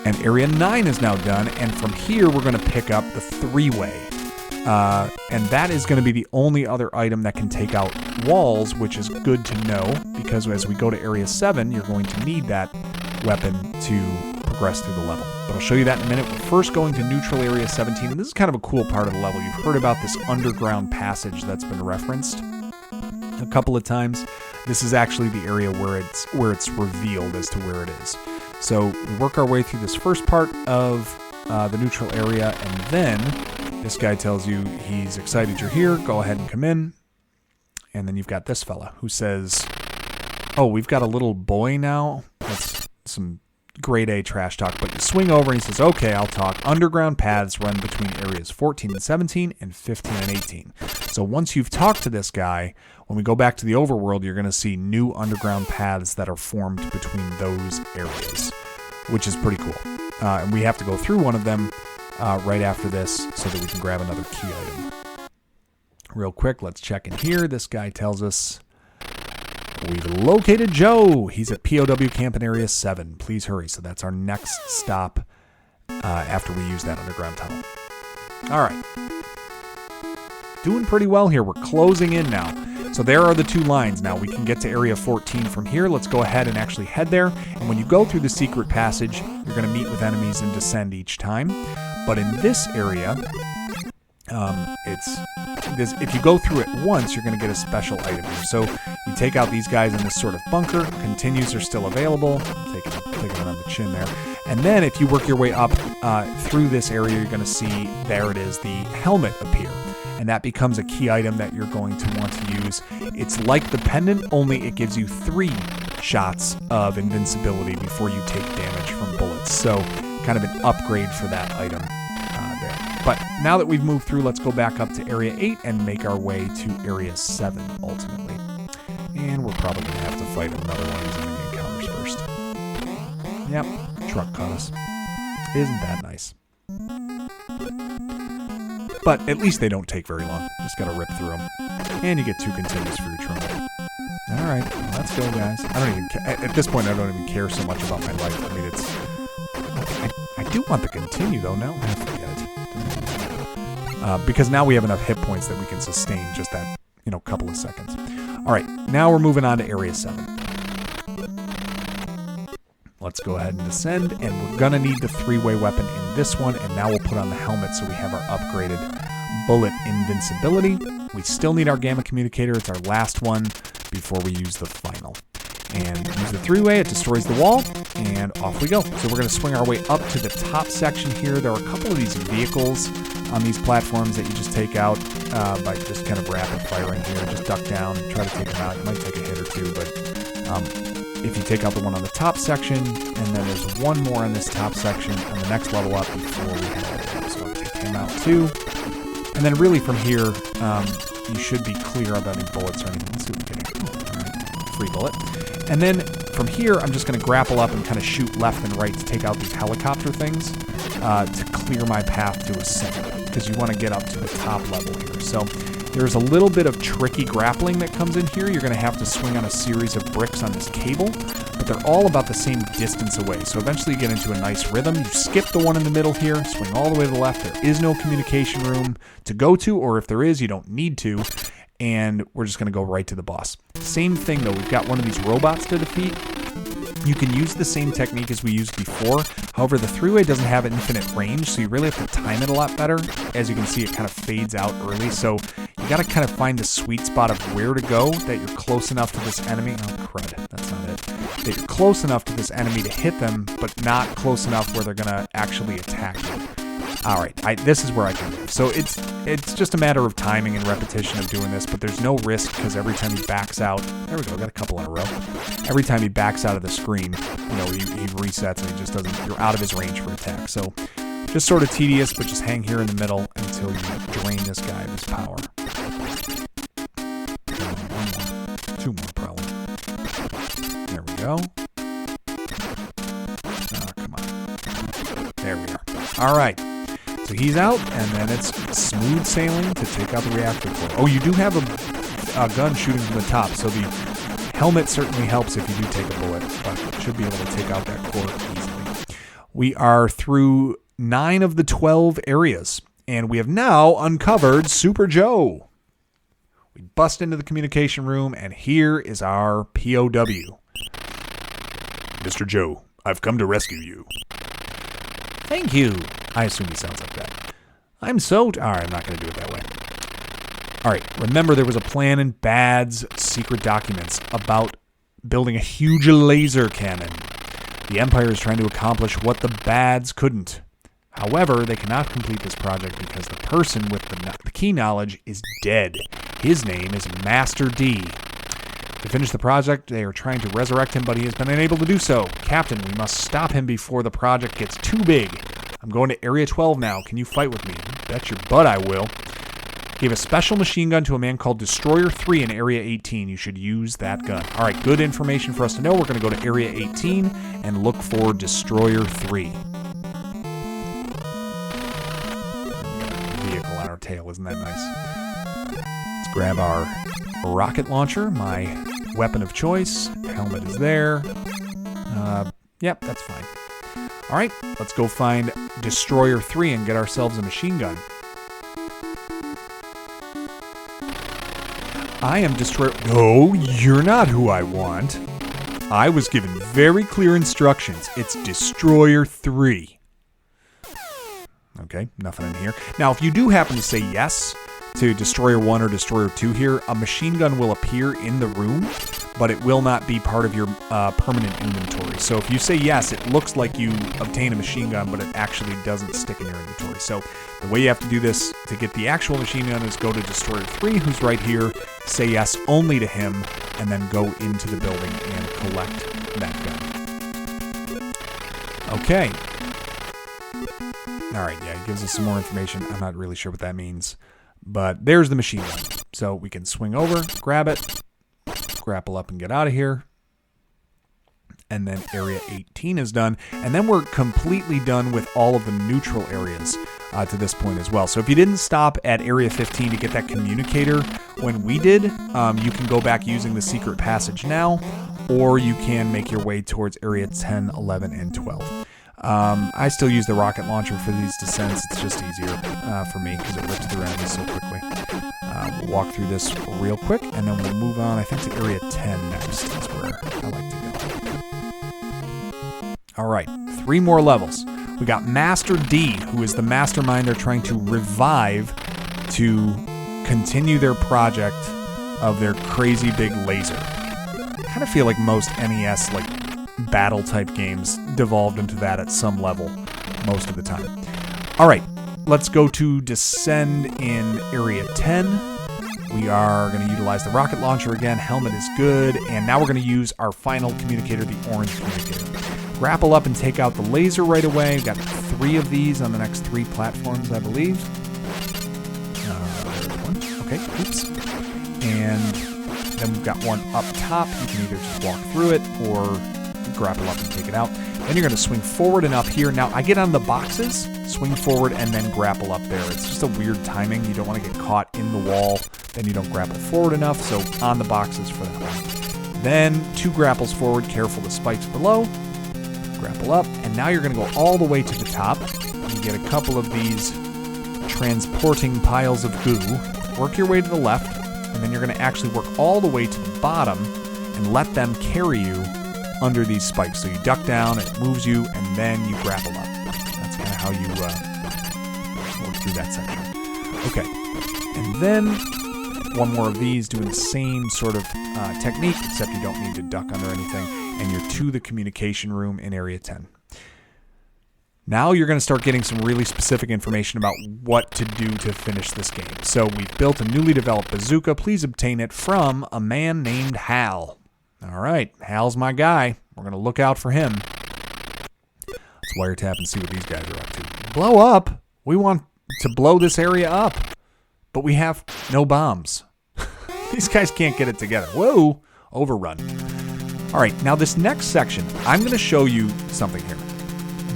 And Area 9 is now done. And from here, we're going to pick up the three-way. And that is going to be the only other item that can take out walls, which is good to know, because as we go to Area 7, you're going to need that weapon to progress through the level. But I'll show you that in a minute. We're first going to Neutral Area 17, and this is kind of a cool part of the level. You've heard about this underground passage that's been referenced a couple of times. This is actually the area where it's revealed as to where it is. So we work our way through this first part of the neutral area, and then this guy tells you he's excited you're here. Go ahead and come in. And then you've got this fella who says, oh, we've got a little boy now. That's some grade A trash talk. But you swing over and he says, okay, I'll talk. Underground paths run between areas 14 and 17 and 15 and 18. So once you've talked to this guy, when we go back to the overworld, you're going to see new underground paths that are formed between those areas, which is pretty cool. And we have to go through one of them right after this so that we can grab another key item. Real quick, let's check in here. This guy tells us we've located Joe. He's at POW camp in Area 7. Please hurry. So that's our next stop after we use that underground tunnel. All right. Doing pretty well here. We're closing in now. So there are the two lines now. We can get to Area 14 from here. Let's go ahead and actually head there. And when you go through the secret passage, you're going to meet with enemies and descend each time. But in this area, if you go through it once, you're going to get a special item here. So you take out these guys in this sort of bunker. Continues are still available. Taking it on the chin there. And then if you work your way up through this area, you're going to see, there it is, the helmet appear. And that becomes a key item that you're going to want to use. It's like the pendant, only it gives you 3 shots of invincibility before you take damage from bullets. So kind of an upgrade for that item there. But now that we've moved through, let's go back up to Area 8 and make our way to Area 7 ultimately. And we're probably going to have to fight another one of these enemy encounters first. Yep, truck caught us. Isn't that nice? But at least they don't take very long. Just gotta rip through them. And you get 2 continues for your trouble. Alright, let's go, guys. I don't even at this point, I don't even care so much about my life. I mean, it's... I do want the continue, though. Now I forget it. Because now we have enough hit points that we can sustain just that, couple of seconds. Alright, now we're moving on to Area 7. Let's go ahead and descend, and we're going to need the 3-way weapon in this one, and now we'll put on the helmet so we have our upgraded bullet invincibility. We still need our gamma communicator. It's our last one before we use the final. And use the 3-way, it destroys the wall, and off we go. So we're going to swing our way up to the top section here. There are a couple of these vehicles on these platforms that you just take out by just kind of rapid firing here. Just duck down, try to take them out. You might take a hit or two, but... if you take out the one on the top section, and then there's one more on this top section on the next level up before we head out. So I'll take him out too. And then really from here, you should be clear of any bullets or anything. Let's see what we get here. All right, free bullet. And then from here, I'm just going to grapple up and kind of shoot left and right to take out these helicopter things to clear my path to ascend. because you want to get up to the top level here. So there's a little bit of tricky grappling that comes in here. You're going to have to swing on a series of bricks on this cable, but they're all about the same distance away. So eventually you get into a nice rhythm. You skip the one in the middle here, swing all the way to the left. There is no communication room to go to, or if there is, you don't need to. And we're just going to go right to the boss. Same thing though, we've got one of these robots to defeat. You can use the same technique as we used before. However, the three-way doesn't have an infinite range, so you really have to time it a lot better. As you can see, it kind of fades out early, so you got to kind of find the sweet spot of where to go, that you're close enough to this enemy. Oh, crud, that's not it. That you're close enough to this enemy to hit them, but not close enough where they're going to actually attack you. All right, this is where I can move. So it's just a matter of timing and repetition of doing this, but there's no risk because every time he backs out, there we go, got a couple in a row. Every time he backs out of the screen, you know, he resets and he just doesn't, you're out of his range for attack. So just sort of tedious, but just hang here in the middle until you drain this guy of his power. One more. Two more probably. There we go. Oh, come on. There we are. All right. So he's out, and then it's smooth sailing to take out the reactor core. Oh, you do have a gun shooting from the top, so the helmet certainly helps if you do take a bullet, but you should be able to take out that core easily. We are through 9 of the 12 areas, and we have now uncovered Super Joe. We bust into the communication room, and here is our POW. Mr. Joe, I've come to rescue you. Thank you. I assume he sounds like that. I'm so... All right, I'm not going to do it that way. All right, remember there was a plan in Bad's secret documents about building a huge laser cannon. The Empire is trying to accomplish what the Bads couldn't. However, they cannot complete this project because the person with the key knowledge is dead. His name is Master D. To finish the project, they are trying to resurrect him, but he has been unable to do so. Captain, we must stop him before the project gets too big. I'm going to Area 12 now. Can you fight with me? Bet your butt I will. Gave a special machine gun to a man called Destroyer 3 in Area 18. You should use that gun. All right, good information for us to know. We're going to go to Area 18 and look for Destroyer 3. Vehicle on our tail, isn't that nice? Let's grab our rocket launcher, my weapon of choice. Helmet is there. Yep, that's fine. All right, let's go find Destroyer 3 and get ourselves a machine gun. I am Destroyer... No, you're not who I want. I was given very clear instructions. It's Destroyer 3. Okay, nothing in here. Now, if you do happen to say yes to Destroyer 1 or Destroyer 2 here, a machine gun will appear in the room, but it will not be part of your permanent inventory. So if you say yes, it looks like you obtain a machine gun, but it actually doesn't stick in your inventory. So the way you have to do this to get the actual machine gun is go to Destroyer 3, who's right here, say yes only to him, and then go into the building and collect that gun. Okay. All right, yeah, it gives us some more information. I'm not really sure what that means, but there's the machine gun. So we can swing over, grab it, grapple up and get out of here. And then Area 18 is done. And then we're completely done with all of the neutral areas to this point as well. So if you didn't stop at Area 15 to get that communicator when we did, you can go back using the secret passage now, or you can make your way towards Area 10, 11, and 12. I still use the rocket launcher for these descents. It's just easier for me because it rips through enemies so quickly. We'll walk through this real quick, and then we'll move on, I think, to Area 10 next. That's where I like to go. All right, 3 more levels. We got Master D, who is the mastermind they're trying to revive to continue their project of their crazy big laser. I kind of feel like most NES, battle type games devolved into that at some level most of the time. All right, let's go to descend in Area 10. We are going to utilize the rocket launcher again. Helmet is good, and now we're going to use our final communicator, the orange communicator. Grapple up and take out the laser right away. We've got 3 of these on the next 3 platforms, I believe. Okay, oops. And then we've got one up top. You can either just walk through it or grapple up and take it out. Then you're going to swing forward and up here. Now, I get on the boxes, swing forward, and then grapple up there. It's just a weird timing. You don't want to get caught in the wall. Then you don't grapple forward enough, so on the boxes for that one. Then 2 grapples forward, careful the spikes below. Grapple up, and now you're going to go all the way to the top. You get a couple of these transporting piles of goo. Work your way to the left, and then you're going to actually work all the way to the bottom and let them carry you under these spikes. So you duck down, and it moves you, and then you grapple up. That's kind of how you work through that section. Okay, and then one more of these doing the same sort of technique, except you don't need to duck under anything, and you're to the communication room in Area 10. Now you're going to start getting some really specific information about what to do to finish this game. So we've built a newly developed bazooka. Please obtain it from a man named Hal. All right, Hal's my guy. We're going to look out for him. Let's wiretap and see what these guys are up to. Blow up? We want to blow this area up, but we have no bombs. These guys can't get it together. Whoa, overrun. All right, now this next section, I'm going to show you something here.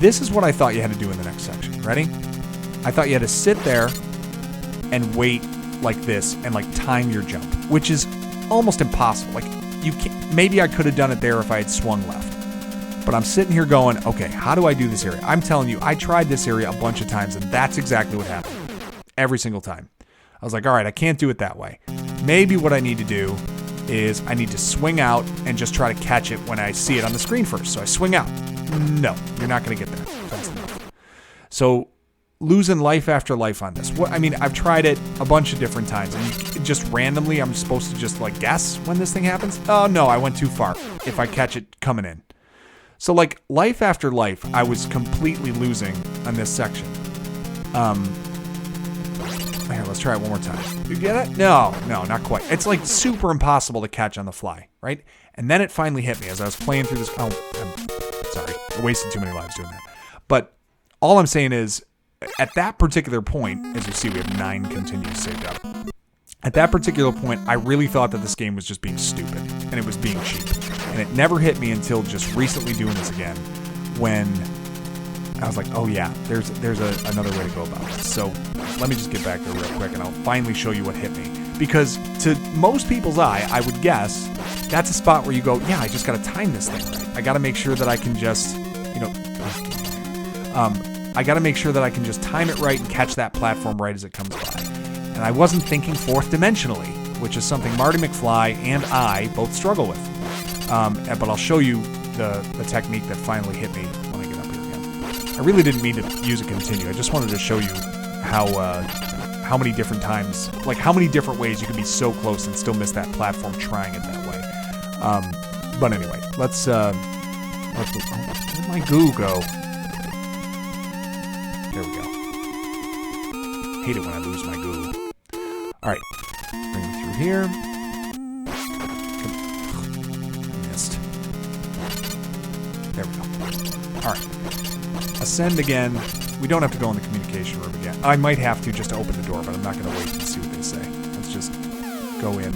This is what I thought you had to do in the next section. Ready? I thought you had to sit there and wait like this and like time your jump, which is almost impossible. Like you can't, maybe I could have done it there if I had swung left. But I'm sitting here going, okay, how do I do this area? I'm telling you, I tried this area a bunch of times, and that's exactly what happened. Every single time. I was like, all right, I can't do it that way. Maybe what I need to do is I need to swing out and just try to catch it when I see it on the screen first. So I swing out. No, you're not going to get there fast enough. So losing life after life on this. I mean, I've tried it a bunch of different times, and just randomly, I'm supposed to just like guess when this thing happens. Oh no, I went too far if I catch it coming in. So like life after life, I was completely losing on this section. Here, let's try it one more time. You get it? No, not quite. It's like super impossible to catch on the fly, right? And then it finally hit me as I was playing through this. Oh, I'm sorry. I wasted too many lives doing that. But all I'm saying is, at that particular point, as you see, we have 9 continues saved up. At that particular point, I really thought that this game was just being stupid, and it was being cheap. And it never hit me until just recently doing this again, when I was like, oh yeah, there's another way to go about this. So let me just get back there real quick, and I'll finally show you what hit me. Because to most people's eye, I would guess, that's a spot where you go, yeah, I just got to time this thing right. I got to make sure that I can just, I got to make sure that I can just time it right and catch that platform right as it comes by. And I wasn't thinking fourth dimensionally, which is something Marty McFly and I both struggle with. But I'll show you the technique that finally hit me when I get up here again. I really didn't mean to use a continue. I just wanted to show you how many different times, like how many different ways you can be so close and still miss that platform trying it that way. But anyway, let's where'd my goo go? There we go. Hate it when I lose my goo. All right, bring me through here. Missed. There we go. All right, ascend again. We don't have to go in the communication room again. I might have to just to open the door, but I'm not going to wait and see what they say. Let's just go in.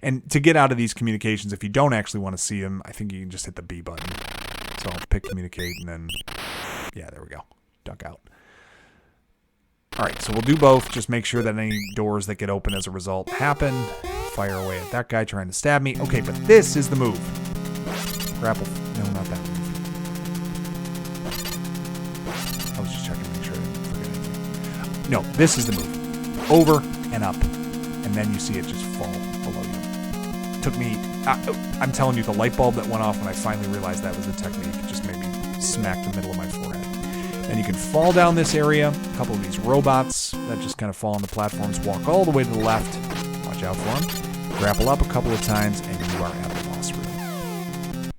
And to get out of these communications, if you don't actually want to see them, I think you can just hit the B button. So I'll pick communicate, and then, yeah, there we go. Duck out. All right, so we'll do both. Just make sure that any doors that get open as a result happen. Fire away at that guy trying to stab me. Okay, but this is the move. Grapple. No, not that move. I was just checking to make sure I didn't forget anything. No, this is the move. Over and up. And then you see it just fall below you. Took me... I'm telling you, the light bulb that went off when I finally realized that was the technique just made me smack the middle of my forehead. Then you can fall down this area. A couple of these robots that just kind of fall on the platforms. Walk all the way to the left. Watch out for them. Grapple up a couple of times, and you are at the boss room.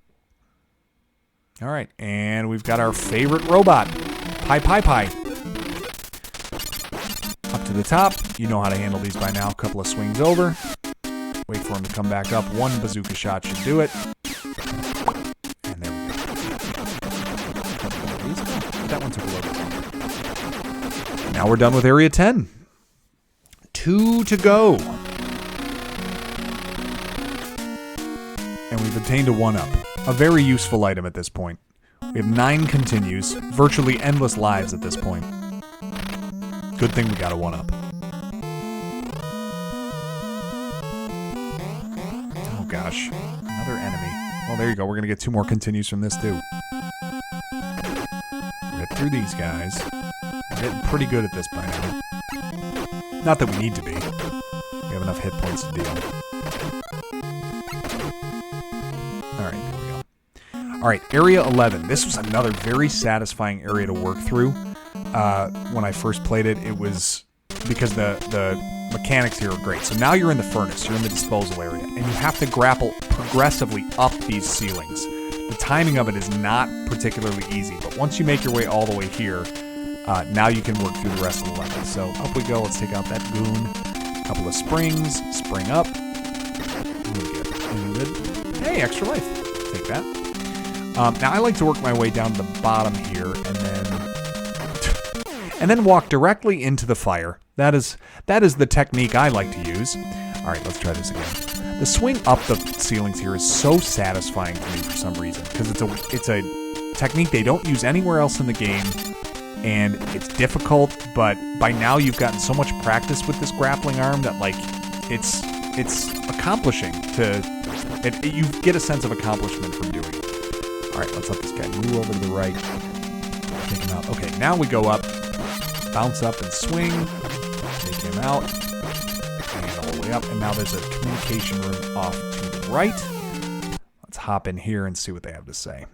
All right, and we've got our favorite robot, Pie. Up to the top. You know how to handle these by now. A couple of swings over. Wait for him to come back up. One bazooka shot should do it. And there we go. That one took a little bit. Now we're done with Area 10. 2 to go. And we've obtained a 1-up. A very useful item at this point. We have 9 continues, virtually endless lives at this point. Good thing we got a 1-up. Oh gosh, another enemy. Well, there you go. We're going to get 2 more continues from this too. Rip through these guys. We're getting pretty good at this by now. Not that we need to be. We have enough hit points to deal. Alright, there we go. Alright, Area 11. This was another very satisfying area to work through. When I first played it, it was because the mechanics here are great. So now you're in the furnace, you're in the disposal area, and you have to grapple progressively up these ceilings. The timing of it is not particularly easy, but once you make your way all the way here, now you can work through the rest of the level. So up we go, let's take out that goon. A couple of springs, spring up. Good. Hey, extra life. Take that. Now I like to work my way down to the bottom here, and then walk directly into the fire. That is the technique I like to use. All right, let's try this again. The swing up the ceilings here is so satisfying to me for some reason, because it's a technique they don't use anywhere else in the game, and it's difficult, but by now you've gotten so much practice with this grappling arm that like it's accomplishing you get a sense of accomplishment from doing it. All right, let's let this guy move over to the right. Take him out. Okay, now we go up, bounce up and swing, take him out, and all the way up, and now there's a communication room off to the right. Let's hop in here and see what they have to say.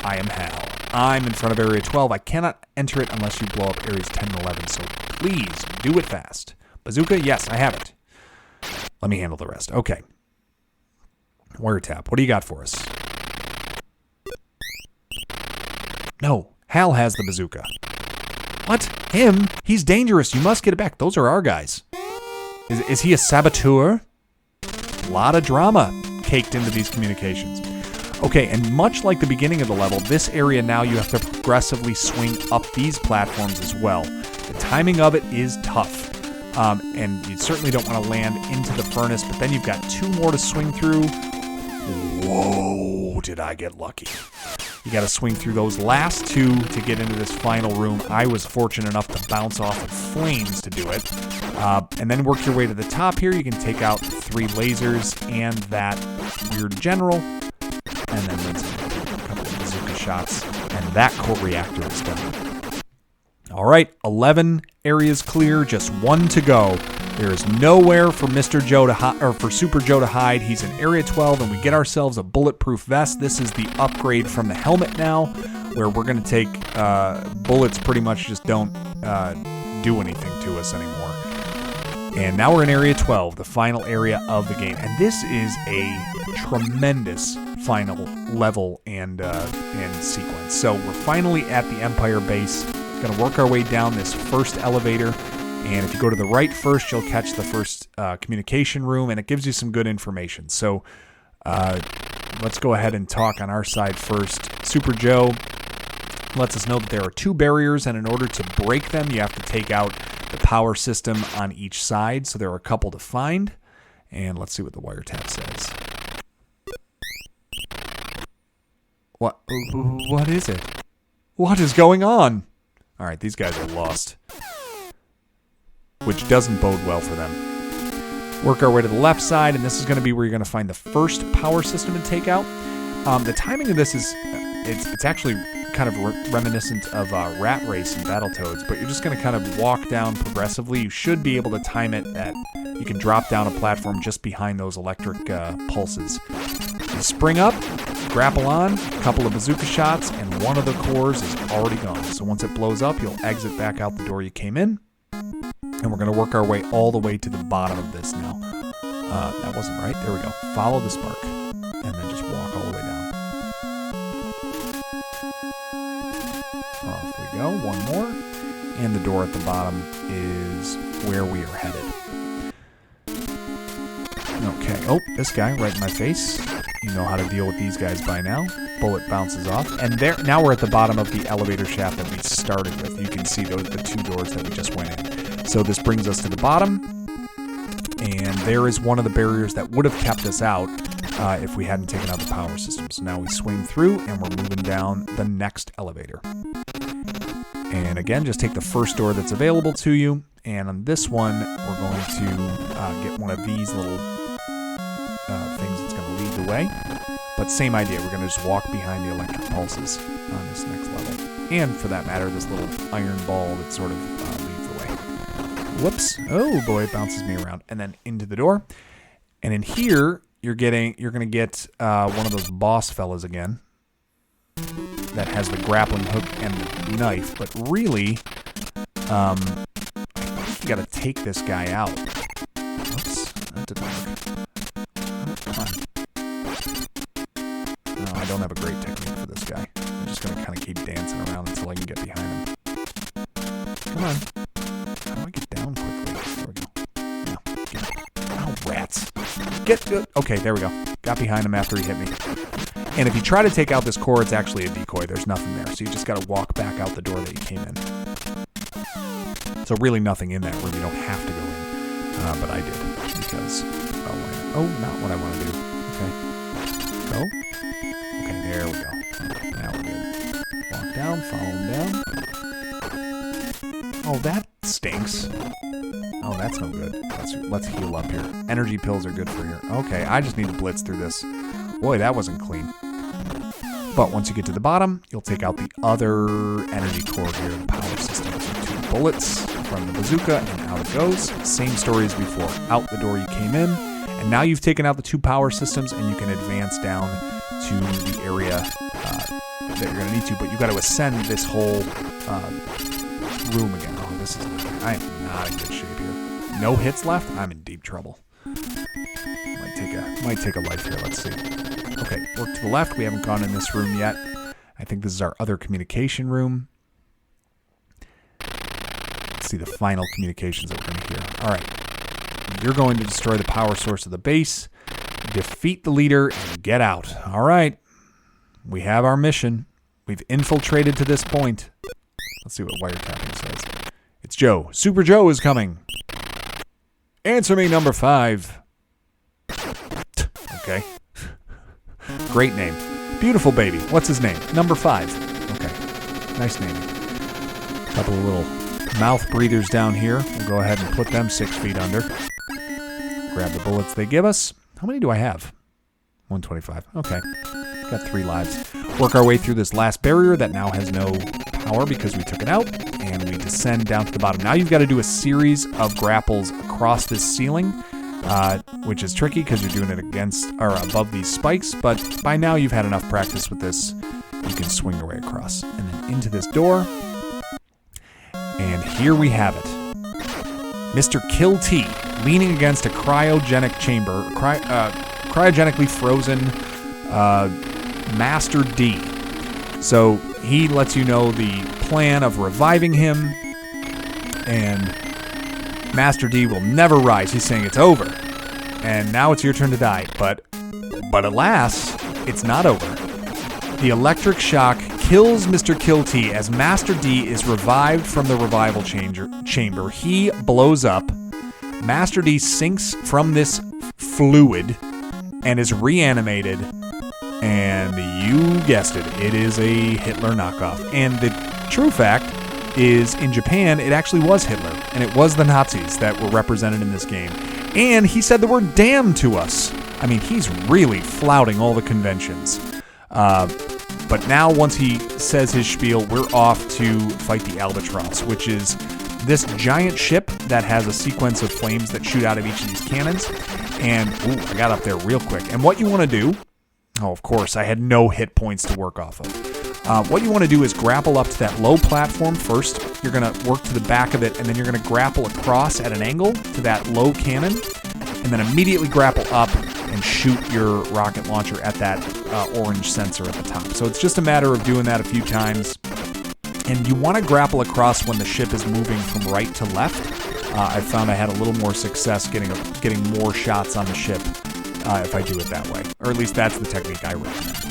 I am Hal. I'm in front of Area 12. I cannot enter it unless you blow up Areas 10 and 11, so please do it fast. Bazooka? Yes, I have it. Let me handle the rest. Okay. Wiretap, what do you got for us? No, Hal has the bazooka. What? Him? He's dangerous. You must get it back. Those are our guys. Is he a saboteur? A lot of drama caked into these communications. Okay, and much like the beginning of the level, this area now you have to progressively swing up these platforms as well. The timing of it is tough. And you certainly don't want to land into the furnace, but then you've got 2 more to swing through. Whoa, did I get lucky. You got to swing through those last 2 to get into this final room. I was fortunate enough to bounce off of flames to do it. And then work your way to the top here. You can take out 3 lasers and that weird general. And then a couple of bazooka shots. And that core reactor is done. All right, 11 areas clear, just 1 to go. There is nowhere for Mr. Joe for Super Joe to hide. He's in Area 12, and we get ourselves a bulletproof vest. This is the upgrade from the helmet now, where we're going to take bullets pretty much just don't do anything to us anymore. And now we're in Area 12, the final area of the game. And this is a tremendous final level and sequence. So we're finally at the Empire base. Going to work our way down this first elevator, and if you go to the right first, you'll catch the first communication room, and it gives you some good information. So let's go ahead and talk on our side first. Super Joe lets us know that there are 2 barriers, and in order to break them, you have to take out the power system on each side. So there are a couple to find, and let's see what the wiretap says. What is it? What is going on? All right, these guys are lost, which doesn't bode well for them. Work our way to the left side, and this is going to be where you're going to find the first power system to take out. The timing of this is, it's actually kind of reminiscent of Rat Race and Battletoads, but you're just going to kind of walk down progressively. You should be able to time it that you can drop down a platform just behind those electric pulses. You spring up, grapple on, a couple of bazooka shots, and one of the cores is already gone. So once it blows up, you'll exit back out the door you came in. And we're going to work our way all the way to the bottom of this now. That wasn't right. There we go. Follow the spark. And then just walk all the way down. Off we go. One more. And the door at the bottom is where we are headed. Okay. Oh, this guy right in my face. You know how to deal with these guys by now. Bullet bounces off. And there, now we're at the bottom of the elevator shaft that we started with. You can see the 2 doors that we just went in. So this brings us to the bottom. And there is one of the barriers that would have kept us out if we hadn't taken out the power system. So now we swing through and we're moving down the next elevator. And again, just take the first door that's available to you. And on this one, we're going to get one of these little things that's going to lead the way. But same idea, we're going to just walk behind the electric pulses on this next level. And for that matter, this little iron ball that sort of leads the way. Whoops. Oh boy, it bounces me around. And then into the door. And in here, you're going to get one of those boss fellas again. That has the grappling hook and the knife. But really, I think you got to take this guy out. Whoops, that didn't work. Oh, come on. No, I don't have a great technique for this guy. I'm just going to kind of keep dancing around until I can get behind him. Come on. How do I get down quickly? There we go. Yeah, get it. Oh, rats. Okay, there we go. Got behind him after he hit me. And if you try to take out this core, it's actually a decoy. There's nothing there. So you just got to walk back out the door that you came in. So really nothing in that room. You don't have to go in. But I did. Because, not what I want to do. Okay. Go. Okay, there we go. Now we're good. Walk down, follow him down. Oh, that stinks. Oh, that's no good. Let's heal up here. Energy pills are good for here. Okay, I just need to blitz through this. Boy, that wasn't clean. But once you get to the bottom, you'll take out the other energy core here, the power system. So 2 bullets from the bazooka, and out it goes. Same story as before. Out the door you came in, and now you've taken out the 2 power systems, and you can advance down to the area that you're going to need to. But you've got to ascend this whole room again. Oh, this is... I am not in good shape here. No hits left? I'm in deep trouble. Might take a life here. Let's see. Okay, work to the left. We haven't gone in this room yet. I think this is our other communication room. Let's see the final communications that we're going to hear. All right. You're going to destroy the power source of the base, defeat the leader, and get out. All right. We have our mission. We've infiltrated to this point. Let's see what wiretapping says. It's Joe. Super Joe is coming. Answer me, number 5. Okay. Great name. Beautiful baby. What's his name? Number 5. Okay. Nice name. A couple of little mouth breathers down here. We'll go ahead and put them 6 feet under. Grab the bullets they give us. How many do I have? 125. Okay. Got 3 lives. Work our way through this last barrier that now has no power because we took it out. And we descend down to the bottom. Now you've got to do a series of grapples across this ceiling. Which is tricky because you're doing it against or above these spikes, but by now you've had enough practice with this. You can swing your way across. And then into this door. And here we have it. Mr. Kill T leaning against a cryogenic chamber, cryogenically frozen Master D. So he lets you know the plan of reviving him, and Master D will never rise. He's saying it's over. And now it's your turn to die. But alas, it's not over. The electric shock kills Mr. Kill T as Master D is revived from the revival chamber. He blows up. Master D sinks from this fluid and is reanimated. And you guessed it is a Hitler knockoff. And the true fact is, in Japan, it actually was Hitler, and it was the Nazis that were represented in this game. And he said the word damn to us. I mean, he's really flouting all the conventions. But now, once he says his spiel, we're off to fight the Albatross, which is this giant ship that has a sequence of flames that shoot out of each of these cannons. And, I got up there real quick. And what you want to do, of course, I had no hit points to work off of. What you want to do is grapple up to that low platform first. You're going to work to the back of it, and then you're going to grapple across at an angle to that low cannon, and then immediately grapple up and shoot your rocket launcher at that orange sensor at the top. So it's just a matter of doing that a few times. And you want to grapple across when the ship is moving from right to left. I found I had a little more success getting more shots on the ship if I do it that way. Or at least that's the technique I recommend.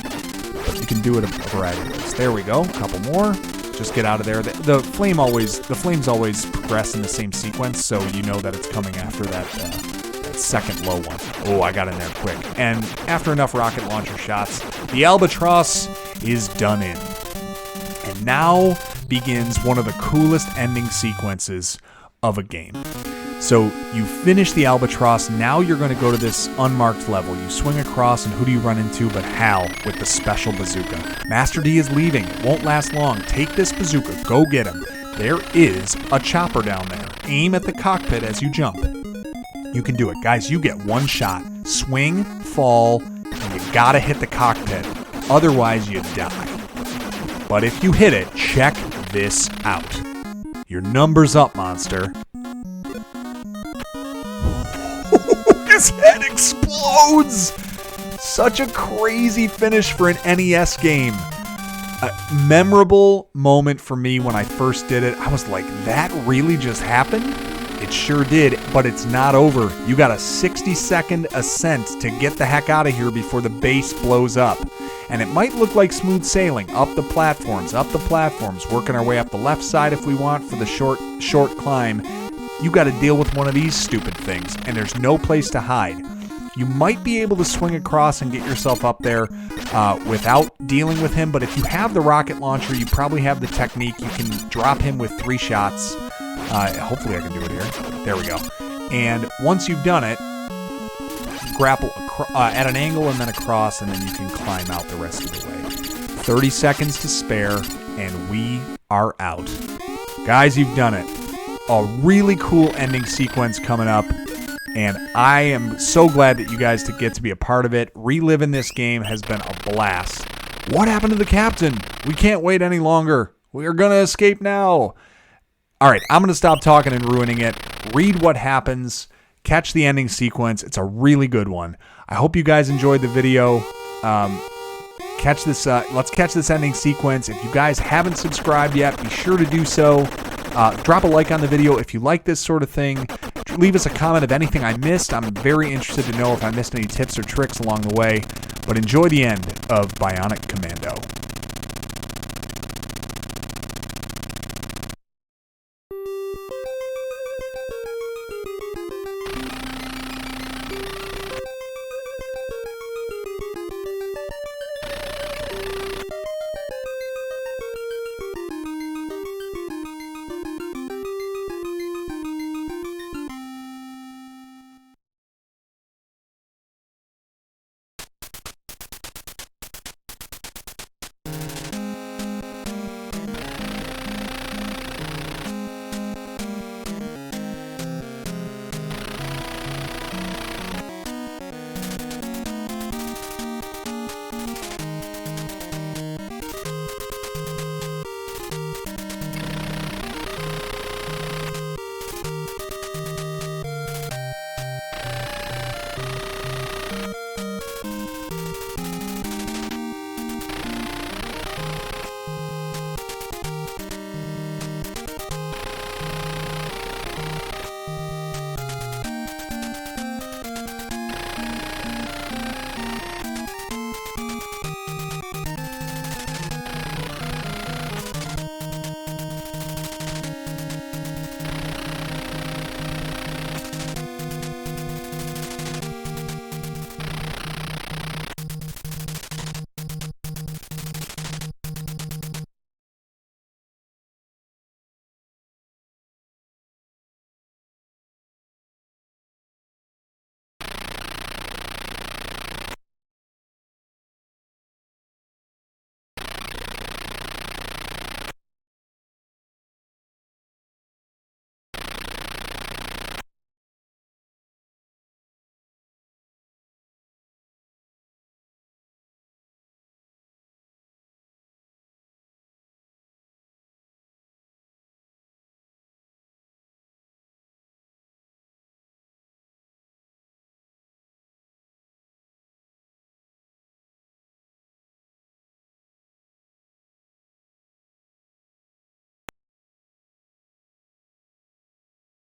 But you can do it a variety of ways. There we go. A couple more. Just get out of there. The flames always progress in the same sequence, so you know that it's coming after that that second low one. Oh, I got in there quick. And after enough rocket launcher shots, the albatross is done in. And now begins one of the coolest ending sequences of a game. So you finish the albatross, now you're going to go to this unmarked level. You swing across, and who do you run into but Hal with the special bazooka. Master D is leaving. It won't last long. Take this bazooka. Go get him. There is a chopper down there. Aim at the cockpit as you jump. You can do it. Guys, you get one shot. Swing, fall, and you gotta hit the cockpit. Otherwise, you die. But if you hit it, check this out. Your number's up, monster. His head explodes! Such a crazy finish for an NES game. A memorable moment for me when I first did it. I was like, that really just happened? It sure did, but it's not over. You got a 60-second ascent to get the heck out of here before the base blows up. And it might look like smooth sailing, up the platforms, working our way up the left side if we want for the short climb. You got to deal with one of these stupid things, and there's no place to hide. You might be able to swing across and get yourself up there without dealing with him, but if you have the rocket launcher, you probably have the technique. You can drop him with 3 shots. Hopefully I can do it here. There we go. And once you've done it, grapple at an angle and then across, and then you can climb out the rest of the way. 30 seconds to spare, and we are out. Guys, you've done it. A really cool ending sequence coming up, and I am so glad that you guys get to be a part of it. Reliving this game has been a blast. What happened to the captain? We can't wait any longer. We are going to escape now. All right, I'm going to stop talking and ruining it. Read what happens. Catch the ending sequence. It's a really good one. I hope you guys enjoyed the video. Let's catch this ending sequence. If you guys haven't subscribed yet, be sure to do so. Drop a like on the video if you like this sort of thing. Leave us a comment of anything I missed. I'm very interested to know if I missed any tips or tricks along the way. But enjoy the end of Bionic Commando.